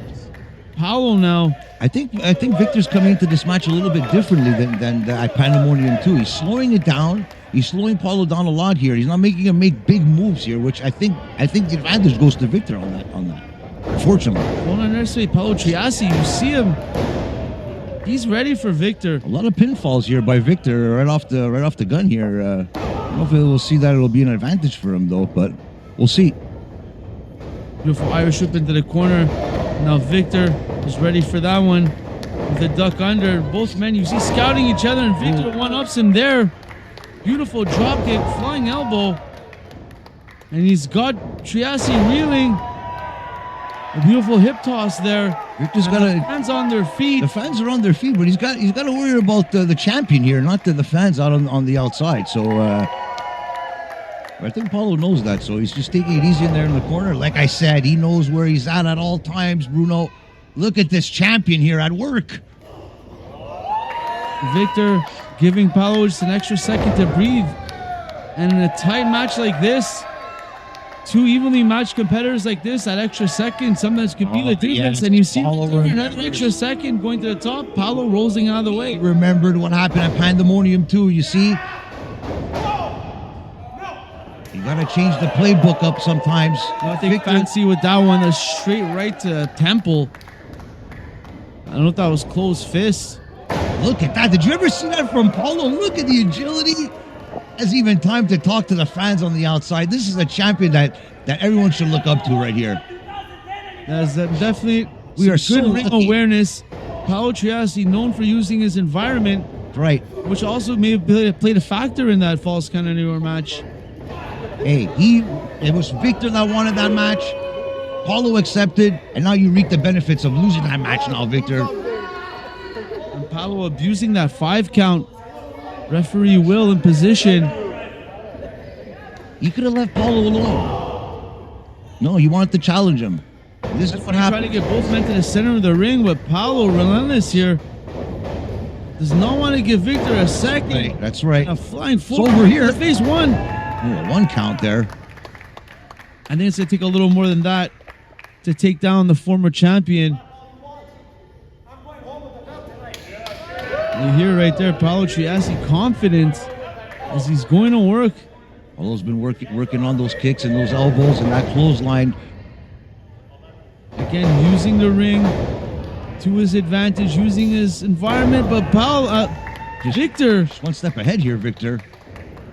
Paolo now. I think Victor's coming into this match a little bit differently than at Pandemonium 2. He's slowing it down. He's slowing Paolo down a lot here. He's not making him make big moves here, which I think the advantage goes to Victor on that. Unfortunately. Well, not necessarily Paolo Triassi. You see him. He's ready for Victor. A lot of pinfalls here by Victor right off the gun here. I don't know if we'll see that it'll be an advantage for him though, but we'll see. Beautiful Irish whip into the corner. Now Victor is ready for that one with a duck under. Both men, you see, scouting each other, and Victor one-ups him there. Beautiful drop kick, flying elbow. And he's got Triassi reeling. A beautiful hip toss there. Victor's got the fans on their feet. The fans are on their feet, but he's got to worry about the champion here, not the fans out on the outside. So I think Paolo knows that, so he's just taking it easy in there in the corner. Like I said, he knows where he's at all times, Bruno. Look at this champion here at work. Victor giving Paolo just an extra second to breathe. And in a tight match like this, two evenly matched competitors like this, that extra second sometimes could be the difference. And you see another extra second going to the top, Paolo rolling out of the way. He remembered what happened at Pandemonium 2, you see? You gotta change the playbook up sometimes. Nothing fancy with that one. A straight right to temple. I don't know if that was closed fist. Look at that. Did you ever see that from Paolo? Look at the agility. Has even time to talk to the fans on the outside. This is a champion that everyone should look up to right here. That's definitely we are so good ring awareness. Paolo Triassi known for using his environment, right? Which also may have played a factor in that false count anywhere match. Hey, it was Victor that wanted that match. Paolo accepted, and now you reap the benefits of losing that match now, Victor. And Paolo abusing that 5 count. Referee Will in position. You could have left Paolo alone. No, you wanted to challenge him. This is what happened. Trying to get both men to the center of the ring, but Paolo, relentless here, does not want to give Victor a second. Right, that's right. A flying forward over here. Phase 1. Oh, 1 count there. I think it's going to take a little more than that to take down the former champion. You hear right there, Paolo Triassi confident as he's going to work. Paolo's been working on those kicks and those elbows and that clothesline. Again, using the ring to his advantage, using his environment, but Paolo, Victor. Just 1 step ahead here, Victor.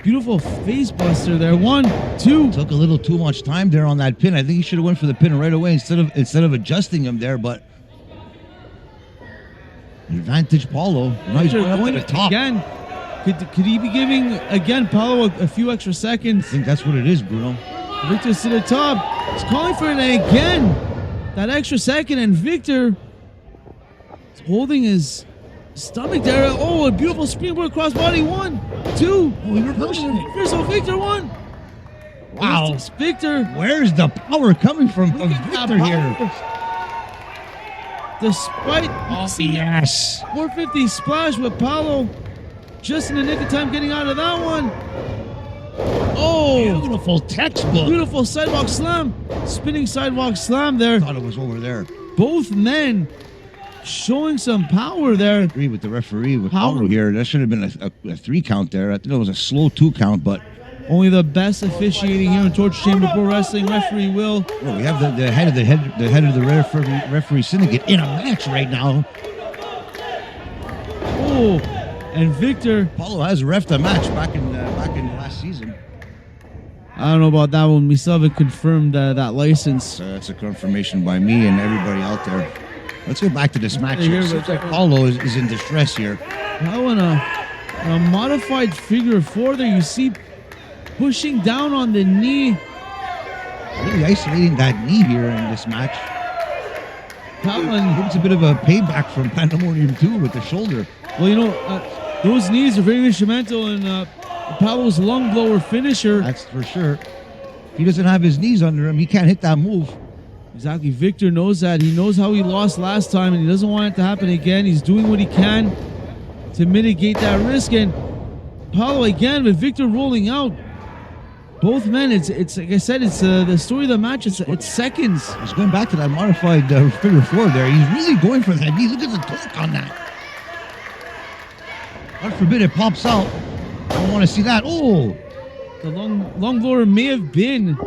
Beautiful face buster there. 1, 2. Took a little too much time there on that pin. I think he should have went for the pin right away instead of adjusting him there, but advantage Paolo. Now he's going up to the top. Again, could he be giving again Paolo a few extra seconds? I think that's what it is, Bruno. Victor's to the top. He's calling for it again. That extra second, and Victor is holding his stomach there. Oh, a beautiful springboard crossbody. 1, 2. Oh, he reversed it. So Victor won. Wow. Victor. Where's the power coming from Victor here? Despite yes, 450 splash with Paolo just in the nick of time getting out of that one. Oh, beautiful textbook. Beautiful sidewalk slam. Spinning sidewalk slam there. Thought it was over there. Both men showing some power there. I agree with the referee with Paolo here. That should have been a 3 count there. I think it was a slow 2 count, but only the best officiating here in Torture Chamber Pro Wrestling. Referee Will. Well, we have the head of the referee syndicate in a match right now. Oh, and Victor. Paolo has reffed a match back in last season. I don't know about that one. We still haven't confirmed that license. That's a confirmation by me and everybody out there. Let's go back to this match here. Seems like Paolo is in distress here. How in a modified figure 4 there, you see pushing down on the knee. Really isolating that knee here in this match. Paolo, It's a bit of a payback from Pandemonium 2 with the shoulder. well, you know, those knees are very instrumental in Paolo's lung blower finisher. That's for sure. If he doesn't have his knees under him, he can't hit that move. Exactly. Victor knows that. He knows how he lost last time, and he doesn't want it to happen again. He's doing what he can to mitigate that risk. And Paolo again with Victor rolling out. Both men, it's like I said, it's the story of the match. It's seconds. He's going back to that modified figure four there. He's really going for that knee. Look at the torque on that. God forbid it pops out. I don't want to see that. Oh, The long blower may have been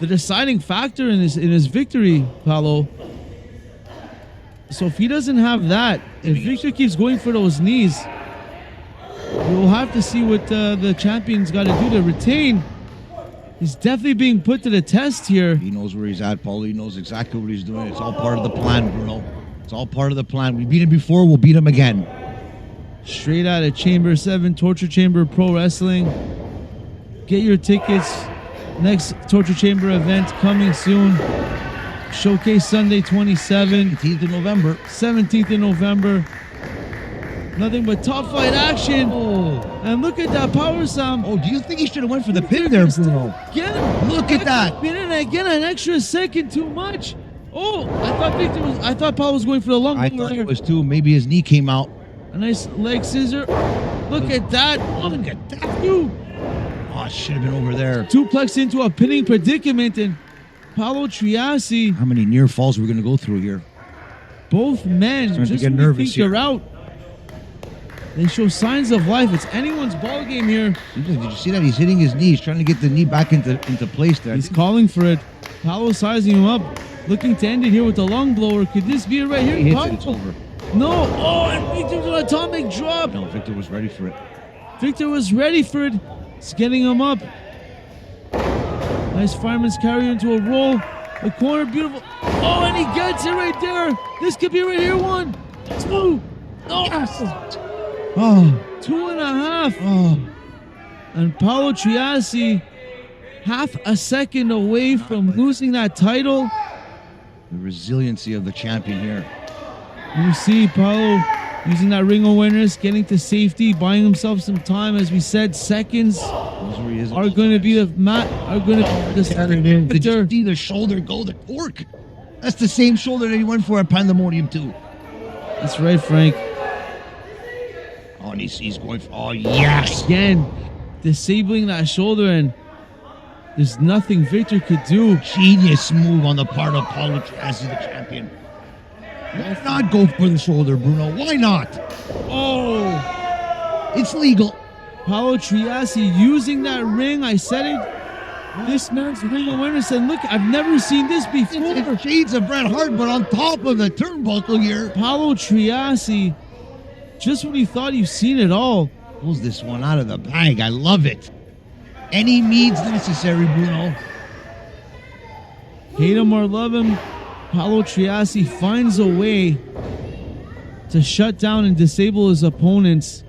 the deciding factor in his victory, Paolo. So if he doesn't have that, if Victor keeps going for those knees, we'll have to see what the champion's got to do to retain. He's definitely being put to the test here. he knows where he's at, Paul. He knows exactly what he's doing. It's all part of the plan, Bruno. It's all part of the plan. We beat him before. We'll beat him again. Straight out of Chamber 7, Torture Chamber Pro Wrestling. Get your tickets. Next Torture Chamber event coming soon. Showcase Sunday 27. 18th of November. 17th of November. Nothing but top fight action. Oh, And look at that power slam. oh, do you think he should have went for the pin there, Bruno? Again, Look at that. Pin in again, an extra second too much. Oh, I thought Paolo was going for the long I blower thought there. it was too. Maybe his knee came out. A nice leg scissor. Look at that. Look at that. Two. Oh, it should have been over there. Duplex into a pinning predicament, and Paolo Triassi, How many near falls are we going to go through here? both men Starting to just get when you nervous think here. they're out, they show signs of life. It's anyone's ball game here. Did you see that? He's hitting his knees, trying to get the knee back into place there. He's calling for it. Paolo sizing him up, looking to end it here with the long blower. Could this be it right here? He hits Paolo- it, it's over. No. Oh, and Victor's an atomic drop. No, Victor was ready for it. Victor was ready for it. It's getting him up. Nice fireman's carry into a roll. The corner, beautiful. Oh, and he gets it right there. This could be right here. 1, 2. Oh, Oh, 2.5. oh. And Paolo Triassi, half a second away from losing that title. The resiliency of the champion here. You see Paolo using that ring awareness, getting to safety, buying himself some time. As we said, seconds Knows where he is at are all going to be times. the mat. Are going to be the Did you victor. see the shoulder go? The torque. That's the same shoulder that he went for at Pandemonium 2. That's right, Frank. Oh, and he's going for. Oh, yes. Again, disabling that shoulder, and there's nothing Victor could do. Genius move on the part of Paolo Triassi, the champion. Why not go for the shoulder, Bruno? Why not? Oh, It's legal. Paolo Triassi using that ring. I said it. This man's ring awareness, and look, I've never seen this before. It's shades of Bret Hart, but on top of the turnbuckle here. Paolo Triassi, just when you thought you've seen it all, Pulls this one out of the bag. I love it. Any means necessary, Bruno. hate him or love him, Paolo Triassi finds a way to shut down and disable his opponents.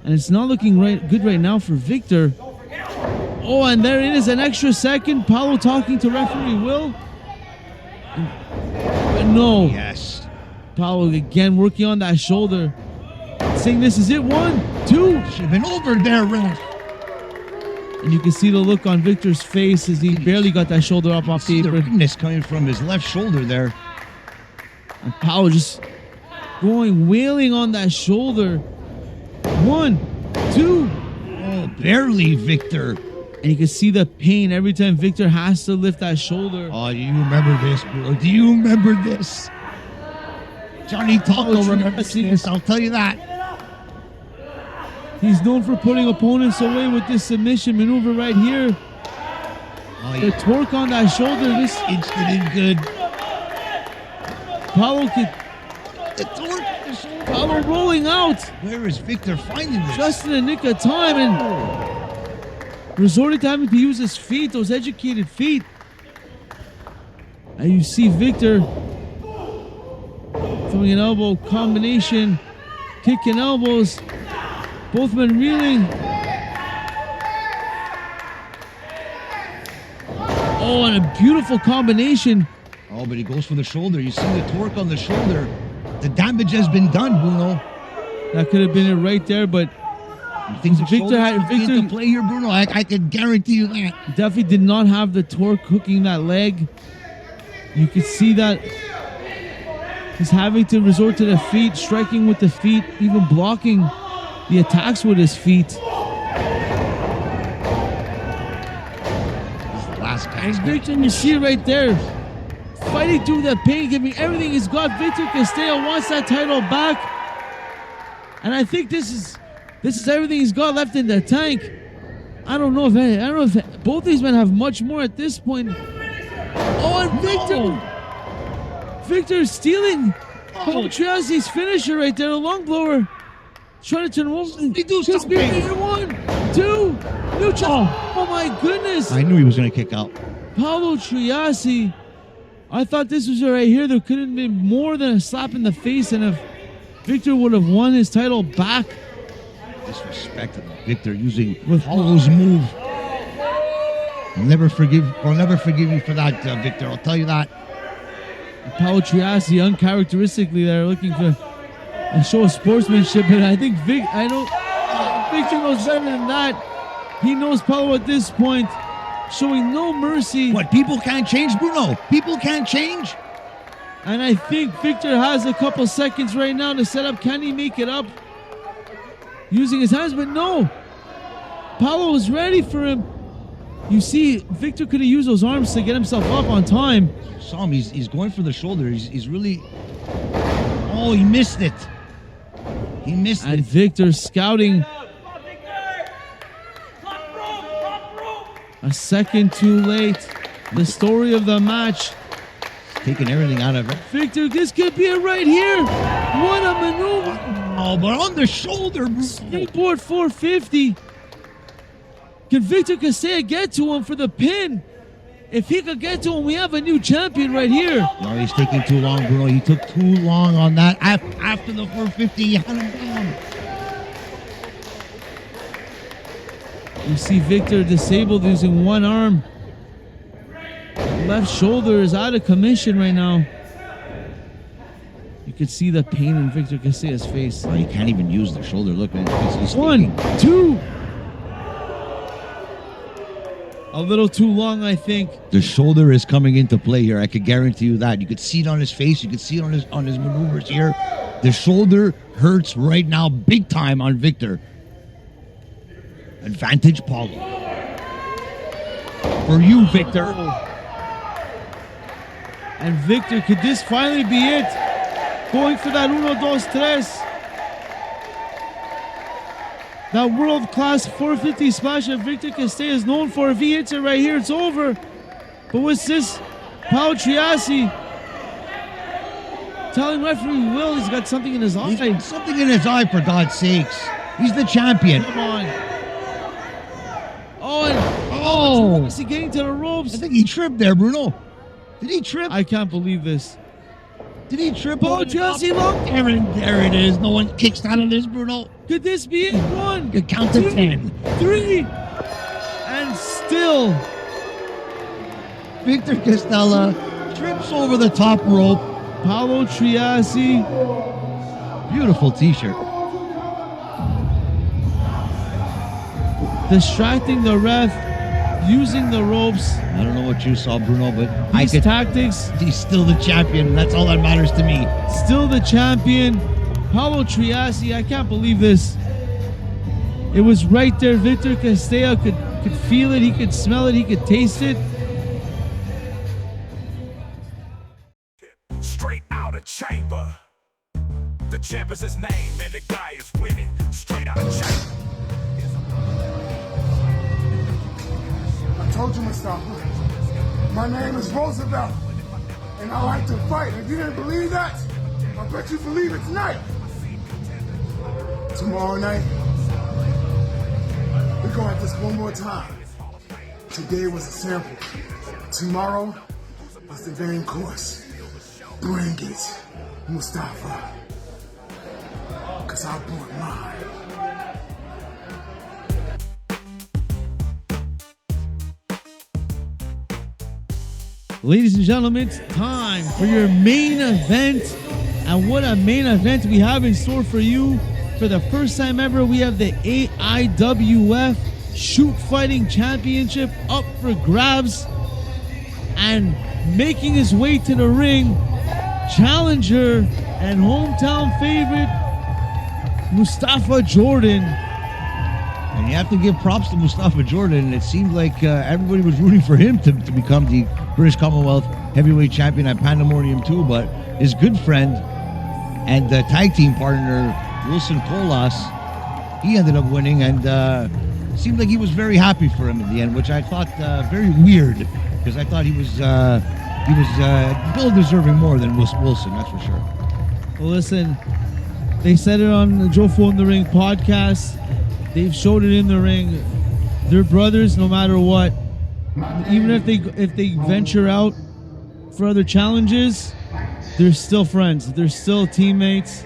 And it's not looking good right now for Victor. Oh, and there it is, an extra second. Paolo talking to referee Will. But no. Yes. Paolo again working on that shoulder. Saying this is it. 1, 2. Should have been over there, ref. And you can see the look on Victor's face as he barely got that shoulder up off the See the apron. redness coming from his left shoulder there. And Paolo just going wailing on that shoulder. 1, 2. Oh, barely, Victor. And you can see the pain every time Victor has to lift that shoulder. Oh, do you remember this, bro? Do you remember this? Johnny Taco remembers this, I'll tell you that. He's known for putting opponents away with this submission maneuver right here. Oh, The torque on that shoulder. This instant in good. Paolo could. The torque. The shoulder. Paolo rolling out Where is Victor finding this? just in the nick of time and resorted to having to use his feet, those educated feet. And you see Victor throwing an elbow combination, kicking elbows. Both men reeling. Oh, and a beautiful combination. Oh, but he goes for the shoulder. You see the torque on the shoulder. The damage has been done, Bruno. That could have been it right there, but Victor had to play here, Bruno. I can guarantee you that. Definitely did not have the torque hooking that leg. You could see that he's having to resort to the feet, striking with the feet, even blocking the attacks with his feet. And Victor, you see it right there, fighting through the pain, giving everything he's got. Victor Castella wants that title back, and I think this is everything he's got left in the tank. I don't know if both these men have much more at this point. Oh, and Victor stealing Triassi's finisher right there, the long blower. Trying to turn him over. They do something. 1, 2, Lutte. Oh my goodness. I knew he was going to kick out. Paolo Triassi. I thought this was right here. There couldn't have been more than a slap in the face, and if Victor would have won his title back. Disrespect Victor using Paolo's move. I'll never forgive you for that, Victor. I'll tell you that. Paolo Triassi, uncharacteristically, they're looking for a show of sportsmanship, and I think Victor knows better than that. He knows Paolo at this point, showing no mercy. What, people can't change, Bruno? People can't change? And I think Victor has a couple seconds right now to set up. Can he make it up? Using his hands, but no. Paolo was ready for him. You see, Victor could have used those arms to get himself up on time. Saw him, he's going for the shoulder. He's really... Oh, he missed it. He missed it. And Victor scouting. A second too late. The story of the match. Taking everything out of it. Victor, this could be it right here. What a maneuver. Oh, but on the shoulder, bro. Springboard 450. Can Victor Castella get to him for the pin? If he could get to him, we have a new champion right here. No, he's taking too long, Bruno. He took too long on that. After the 450, he had him down. You see Victor disabled using one arm. Left shoulder is out of commission right now. You could see the pain in Victor Castella's face. Oh, he can't even use the shoulder. Look, man. He's 1, 2. A little too long, I think. The shoulder is coming into play here. I could guarantee you that. You could see it on his face. You could see it on his maneuvers here. The shoulder hurts right now, big time on Victor. Advantage, Paolo. For you, Victor. And Victor, could this finally be it? Going for that 1, 2, 3. That world-class 450 splash that Victor Castella is known for. If he hits it right here, it's over. But what's this? Paolo Triassi telling referee Will he's got something in his eye. He's got something in his eye, for God's sakes. He's the champion. Come on. Oh, is he getting to the ropes? I think he tripped there, Bruno. Did he trip? I can't believe this. Did he trip? Oh, Triassi, look. There it is. No one kicks out of this, Bruno. Could this be it? 1, you count to 10. 3. And still, Victor Castella trips over the top rope. Paolo Triassi. Beautiful t-shirt. Distracting the ref, using the ropes. I don't know what you saw, Bruno, but tactics. He's still the champion. That's all that matters to me. Still the champion. Paolo Triassi, I can't believe this. It was right there. Victor Castella could feel it, he could smell it, he could taste it. Straight out of chamber. The champ is his name, and the guy is winning. Straight out of chamber. I told you, Mustapha. My name is Roosevelt, and I like to fight. If you didn't believe that, I bet you believe it tonight. Tomorrow night, we're going at this one more time. Today was a sample. Tomorrow is the main course. Bring it, Mustapha. Because I brought mine. Ladies and gentlemen, it's time for your main event. And what a main event we have in store for you. For the first time ever, we have the AIWF Shoot Fighting Championship up for grabs. And making his way to the ring, challenger and hometown favorite, Mustapha Jordan. And you have to give props to Mustapha Jordan. It seemed like everybody was rooting for him to become the British Commonwealth Heavyweight Champion at Pandemonium 2, but his good friend and tag team partner, Wilson Colas, he ended up winning, and it seemed like he was very happy for him in the end, which I thought very weird, because I thought he was Bill deserving more than Wilson, that's for sure. Well, listen, they said it on the Jofo in the Ring podcast. They've showed it in the ring. They're brothers no matter what. Even if they venture out for other challenges, they're still friends. They're still teammates.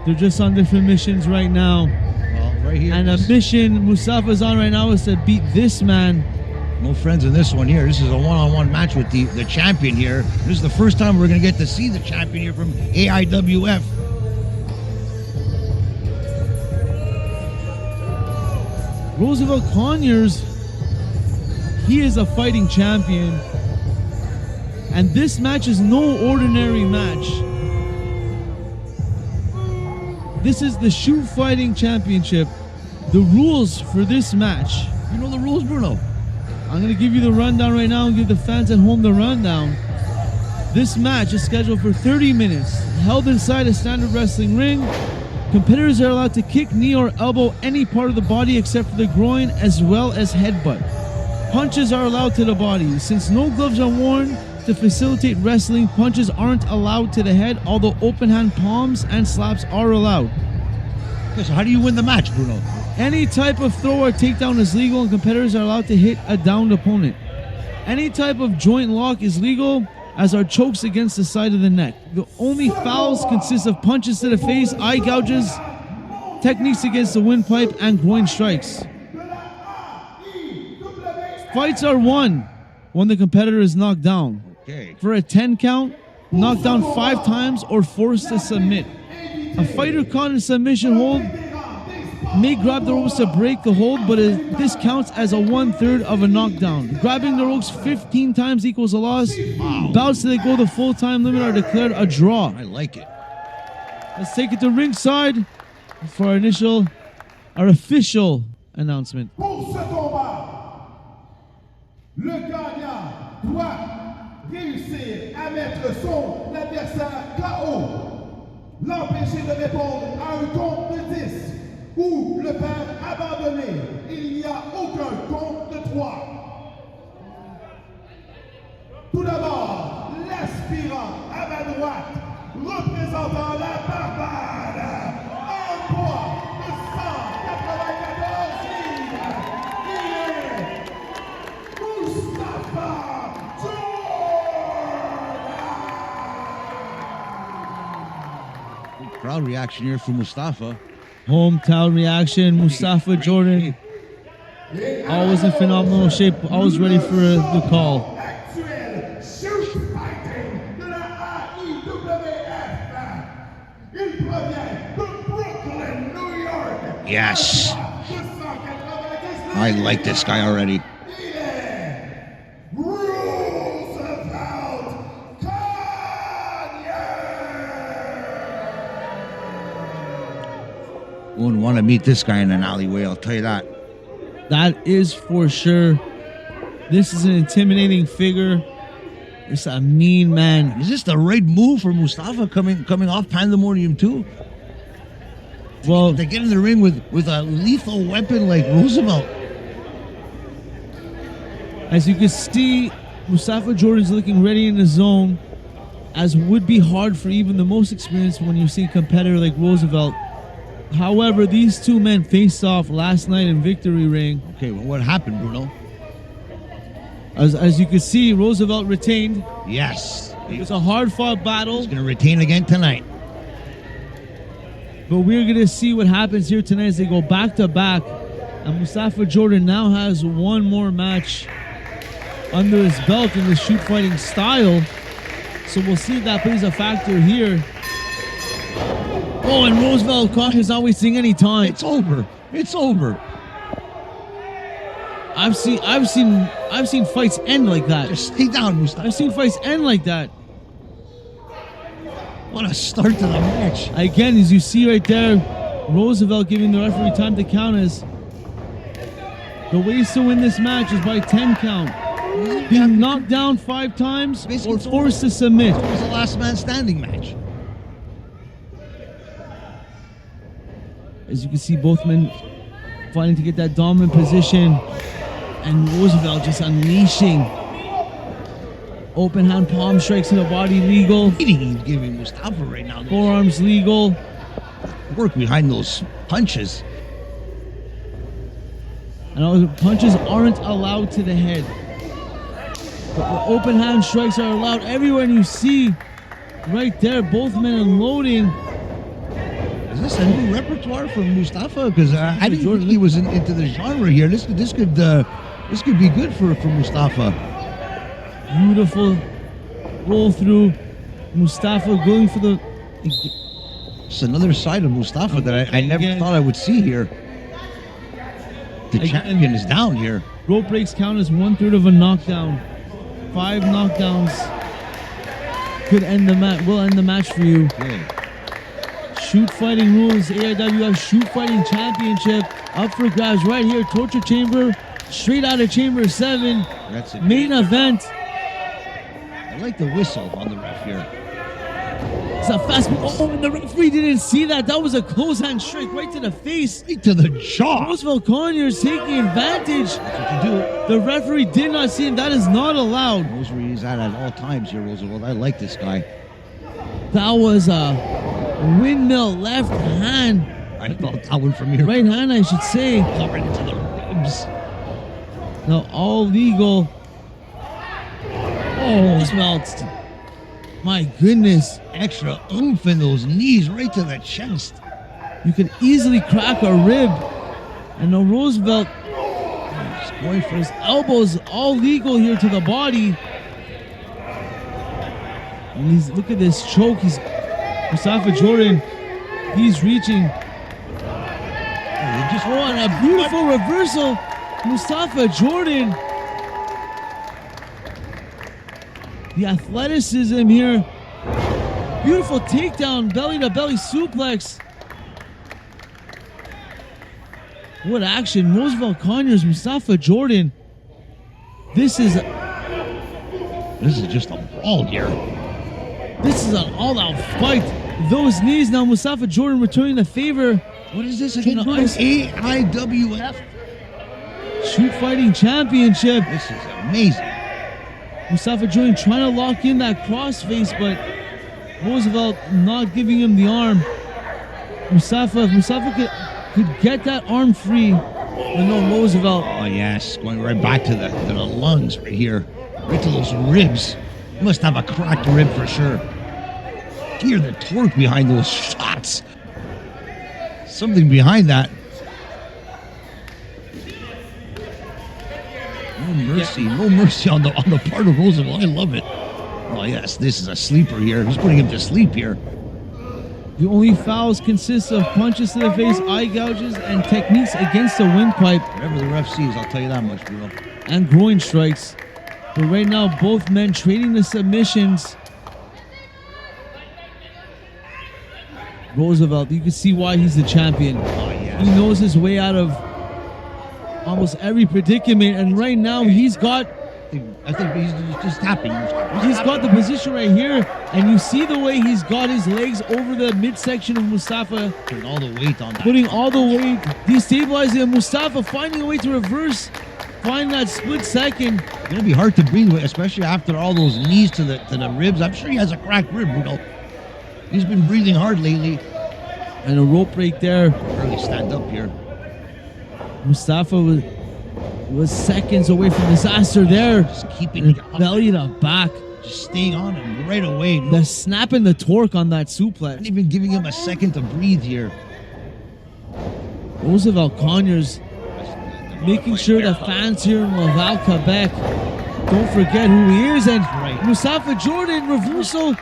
They're just on different missions right now. Well, right here. And a mission Mustapha's on right now is to beat this man. No friends in this one here. This is a one-on-one match with the champion here. This is the first time we're going to get to see the champion here from AIWF. Roosevelt Conyers, he is a fighting champion. And this match is no ordinary match. This is the Shoot Fighting Championship. The rules for this match. You know the rules, Bruno? I'm going to give you the rundown right now and give the fans at home the rundown. This match is scheduled for 30 minutes, held inside a standard wrestling ring. Competitors are allowed to kick, knee, or elbow any part of the body except for the groin, as well as headbutt. Punches are allowed to the body. Since no gloves are worn to facilitate wrestling, punches aren't allowed to the head, although open hand palms and slaps are allowed. Okay, so how do you win the match, Bruno? Any type of throw or takedown is legal, and competitors are allowed to hit a downed opponent. Any type of joint lock is legal, as are chokes against the side of the neck. The only fouls consist of punches to the face, eye gouges, techniques against the windpipe, and groin strikes. Fights are won when the competitor is knocked down. Okay. For a 10 count, knocked down 5 times, or forced to submit. A fighter caught in submission hold may grab the ropes to break the hold, but this counts as a 1/3 of a knockdown. Grabbing the ropes 15 times equals a loss. Wow. Bouts that go the full time limit are declared a draw. I like it. Let's take it to ringside for our official announcement. Pour ce combat, le gagnant doit réussir à mettre son adversaire KO, l'empêcher de répondre à un compte de 10 ou le faire abandonner. Il n'y a aucun compte de 3. Tout d'abord, l'aspirant à ma droite, représentant la Barbade, un poids de 194 livres, il est Mustapha Jordan! Crowd reaction here from Mustapha. Hometown reaction, Mustapha Jordan. Always in phenomenal shape, always ready for the call. Actuel shoot fighting de la AIWF. Il provient de Brooklyn, New York. Yes. I like this guy already. Il est Roosevelt Conyers. Wouldn't want to meet this guy in an alleyway, I'll tell you that. That is for sure. This is an intimidating figure. It's a mean man. Is this the right move for Mustapha coming off Pandemonium 2? Well, they get in the ring with a lethal weapon like Roosevelt. As you can see, Mustapha Jordan's looking ready in the zone, as would be hard for even the most experienced when you see a competitor like Roosevelt. However, these two men faced off last night in Victory Ring. Okay, well, what happened, Bruno? As you can see, Roosevelt retained. Yes. It was a hard-fought battle. He's going to retain again tonight. But we're going to see what happens here tonight as they go back-to-back. And Mustapha Jordan now has one more match under his belt in the shoot fighting style. So we'll see if that plays a factor here. Oh, and Roosevelt Conyers not wasting any time. It's over. It's over. I've seen fights end like that. Just stay down, Mustapha. I've seen fights end like that. What a start to the match. Again, as you see right there, Roosevelt giving the referee time to count as the ways to win this match is by 10 count. Being knocked down 5 times or forced to submit. It was a last man standing match. As you can see, both men fighting to get that dominant position. And Roosevelt just unleashing. Open hand palm strikes in the body legal. He's giving Mustapha right now. Forearms legal. Work behind those punches. And those punches aren't allowed to the head. But the open hand strikes are allowed everywhere, and you see right there both men unloading. Is this a new repertoire for Mustapha? Because I didn't think he was into the genre here. This could be good for Mustapha. Beautiful roll through. Mustapha going for the. It's another side of Mustapha that I never thought I would see here. The champion is down here. Rope breaks count as 1/3 of a knockdown. 5 knockdowns could end the match. Will end the match for you. Okay. Shoot fighting rules. AIWF shoot fighting championship up for grabs right here. Torture chamber, straight out of chamber 7. That's it. Main event. I like the whistle on the ref here. It's a fast. Oh, and the referee didn't see that. That was a close hand strike right to the face. Right to the jaw. Roosevelt Conyers taking advantage. That's what you do. The referee did not see him. That is not allowed. Knows where he's at all times here, Roosevelt. I like this guy. That was a windmill left hand. I felt that one from here. Right hand, I should say. Right into the ribs. Now, all legal. Oh, Roosevelt. My goodness. Extra oomph in those knees right to the chest. You could easily crack a rib. And now Roosevelt is going for his elbows. All legal here to the body. And look at this choke. Mustapha Jordan. He's reaching. Oh, and a beautiful reversal. Mustapha Jordan. The athleticism here. Beautiful takedown, belly to belly suplex. What action. Roosevelt Conyers, Mustapha Jordan. This is just a brawl here. This is an all-out fight. Those knees now. Mustapha Jordan returning the favor. What is this again? AIWF Shoot Fighting Championship. This is amazing. Mustapha Jordan trying to lock in that crossface, but Roosevelt not giving him the arm. Mustapha could get that arm free, but no, Roosevelt. Oh yes, going right back to the lungs right here, right to those ribs. Must have a cracked rib for sure. Hear the torque behind those shots. Something behind that. No mercy on the part of Roosevelt. I love it. Oh yes, this is a sleeper here. Who's putting him to sleep here? The only fouls consist of punches to the face, eye gouges, and techniques against the windpipe. Whatever the ref sees, I'll tell you that much, bro. And groin strikes. But right now, both men trading the submissions. Roosevelt, you can see why he's the champion. Oh yes. He knows his way out of almost every predicament, and right now he's got. I think he's just tapping. He's got the position right here, and you see the way he's got his legs over the midsection of Mustapha. Putting all the weight on that. Putting all the weight, destabilizing him. Mustapha finding a way to reverse, find that split second. It's gonna be hard to breathe with, especially after all those knees to the ribs. I'm sure he has a cracked rib, Bruno. He's been breathing hard lately. And a rope break there. Barely stand up here. Mustapha was seconds away from disaster there. Just keeping it belly to back. Just staying on him right away. The snap and the torque on that suplex. Not even giving him a second to breathe here. Roosevelt Conyers making sure the fans here in Laval, Quebec don't forget who he is. And Right. Mustapha Jordan, reversal,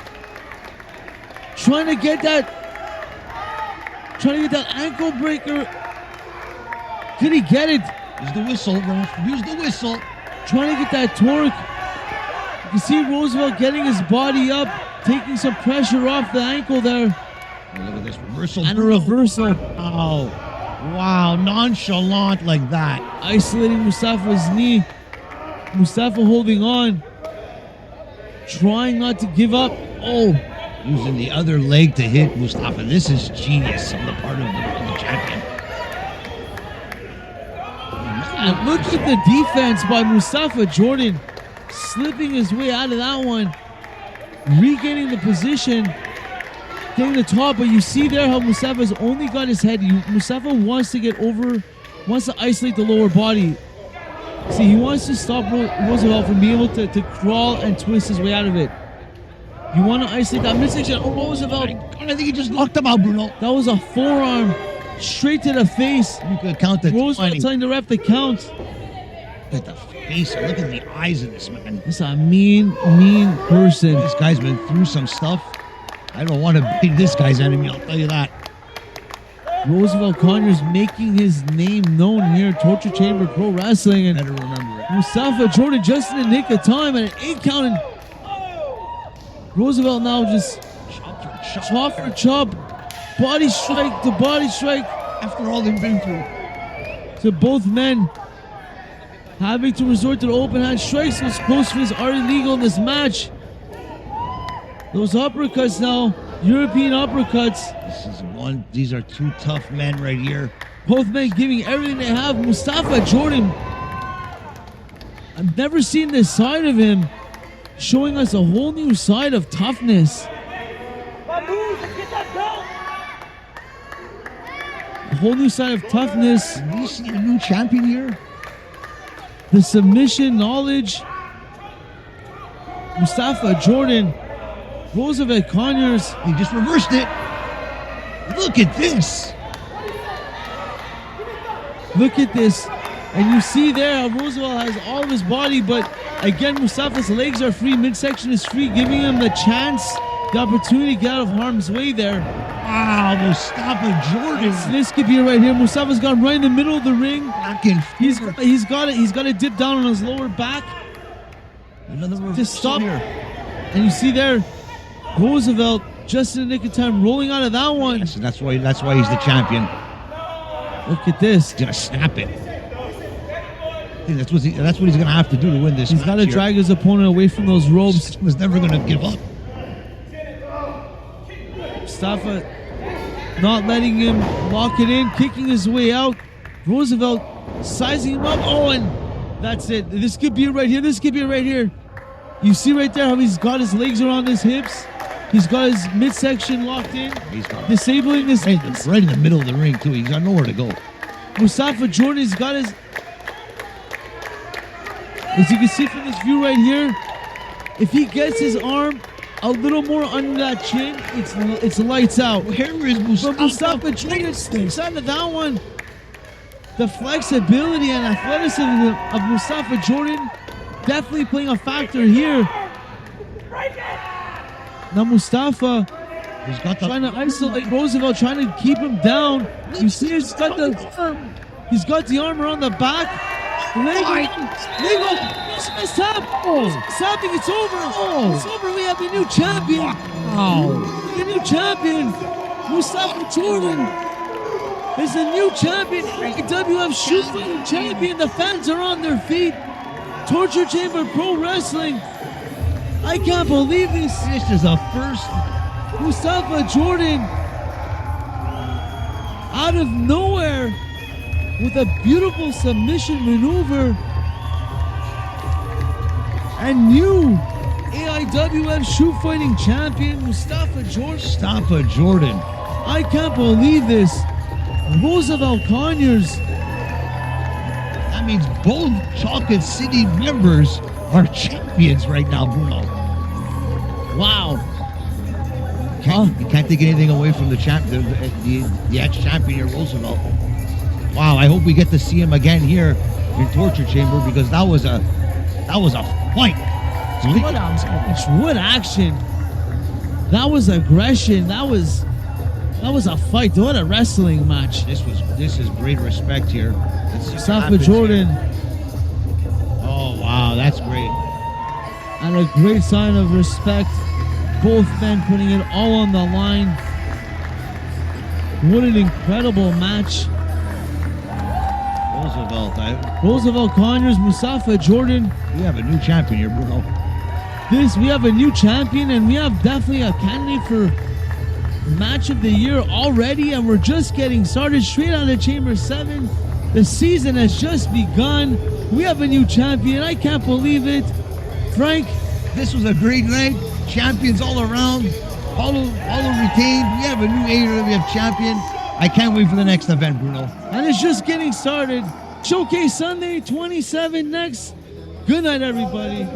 trying to get that ankle breaker. Did he get it? Use the whistle, ref. Use the whistle. Trying to get that torque. You can see Roosevelt getting his body up, taking some pressure off the ankle there. Oh, look at this reversal. And a reversal. Oh, wow. Nonchalant like that. Isolating Mustafa's knee. Mustapha holding on. Trying not to give up. Oh. Using the other leg to hit Mustapha. This is genius on the part of the champion. And look at the defense by Mustapha Jordan. Slipping his way out of that one. Regaining the position. Getting the top. But you see there how Mustapha's only got his head. Mustapha wants to get over. Wants to isolate the lower body. See, he wants to stop Roosevelt from being able to crawl and twist his way out of it. You want to isolate that midsection. Oh, Roosevelt. I think he just knocked him out, Bruno. That was a forearm straight to the face. You could count that. Roosevelt telling the ref to count. Look at the face. Look at the eyes of this man. This is a mean person. This guy's been through some stuff. I don't want to be this guy's enemy, I'll tell you that. Roosevelt Conyers making his name known here. Torture Chamber Pro Wrestling. And Better remember it. Mustapha Jordan just in the nick of time. And an 8 count. And Roosevelt now just chop for chop. Body strike to body strike. After all they've been through. To both men. Having to resort to the open hand strikes. Those close fists are illegal in this match. Those uppercuts now. European uppercuts. These are two tough men right here. Both men giving everything they have. Mustapha Jordan. I've never seen this side of him. Showing us a whole new side of toughness. A whole new side of toughness. Do you see a new champion here? The submission knowledge. Mustapha Jordan. Roosevelt Conyers. He just reversed it. Look at this. Look at this. And you see there how Roosevelt has all of his body, but again, Mustapha's legs are free. Midsection is free, giving him the chance, the opportunity to get out of harm's way there. Wow, Mustapha Jordan. This could be right here. Mustafa's gone right in the middle of the ring. He's got it. He's got to dip down on his lower back. Another to stop here. And you see there, Roosevelt just in the nick of time, rolling out of that one. Yes, and that's why he's the champion. Look at this. He's gonna snap it. I think that's what he's gonna have to do to win this. He's got to drag his opponent away from those ropes. He was never gonna give up. Mustapha not letting him lock it in, kicking his way out. Roosevelt sizing him up. Oh, and that's it. This could be it right here. This could be it right here. You see right there how he's got his legs around his hips. He's got his midsection locked in. He's got disabling his right in the middle of the ring too. He's got nowhere to go. Mustapha Jordan's got his. As you can see from this view right here, if he gets his arm a little more under that chin, it's lights out. Where is Mustapha? But Mustapha Jordan sticks out of that one. The flexibility and athleticism of Mustapha Jordan definitely playing a factor here. Now Mustapha trying to isolate Roosevelt, trying to keep him down. You see he's got the arm around the back. Leg stopping, it's over. It's over. We have a new champion. Wow. The new champion, Mustapha Jordan, is the new champion. AIWF shoot fighting champion. The fans are on their feet. Torture Chamber Pro Wrestling. I can't believe this. This is a first. Mustapha Jordan out of nowhere with a beautiful submission maneuver. And new AIWF shoot fighting champion Mustapha Jordan. Mustapha Jordan. I can't believe this. Roosevelt Conyers. That means both Chocolate City members are champions right now, Bruno. Wow. You can't take anything away from the ex-champion here, Roosevelt. Wow, I hope we get to see him again here in Torture Chamber because that was a That was a fight. What action. That was aggression. That was a fight. What a wrestling match. This is great respect here. Mustapha Jordan. Oh wow, that's great. And a great sign of respect. Both men putting it all on the line. What an incredible match. Roosevelt, Conyers, Mustapha Jordan. We have a new champion here, Bruno. We have a new champion, and we have definitely a candidate for match of the year already, and we're just getting started straight out of Chamber 7. The season has just begun. We have a new champion. I can't believe it. Frank, this was a great night. Champions all around. Paolo retained. We have a new AIWF champion. I can't wait for the next event, Bruno. And it's just getting started. Showcase Sunday, 27 next. Good night, everybody.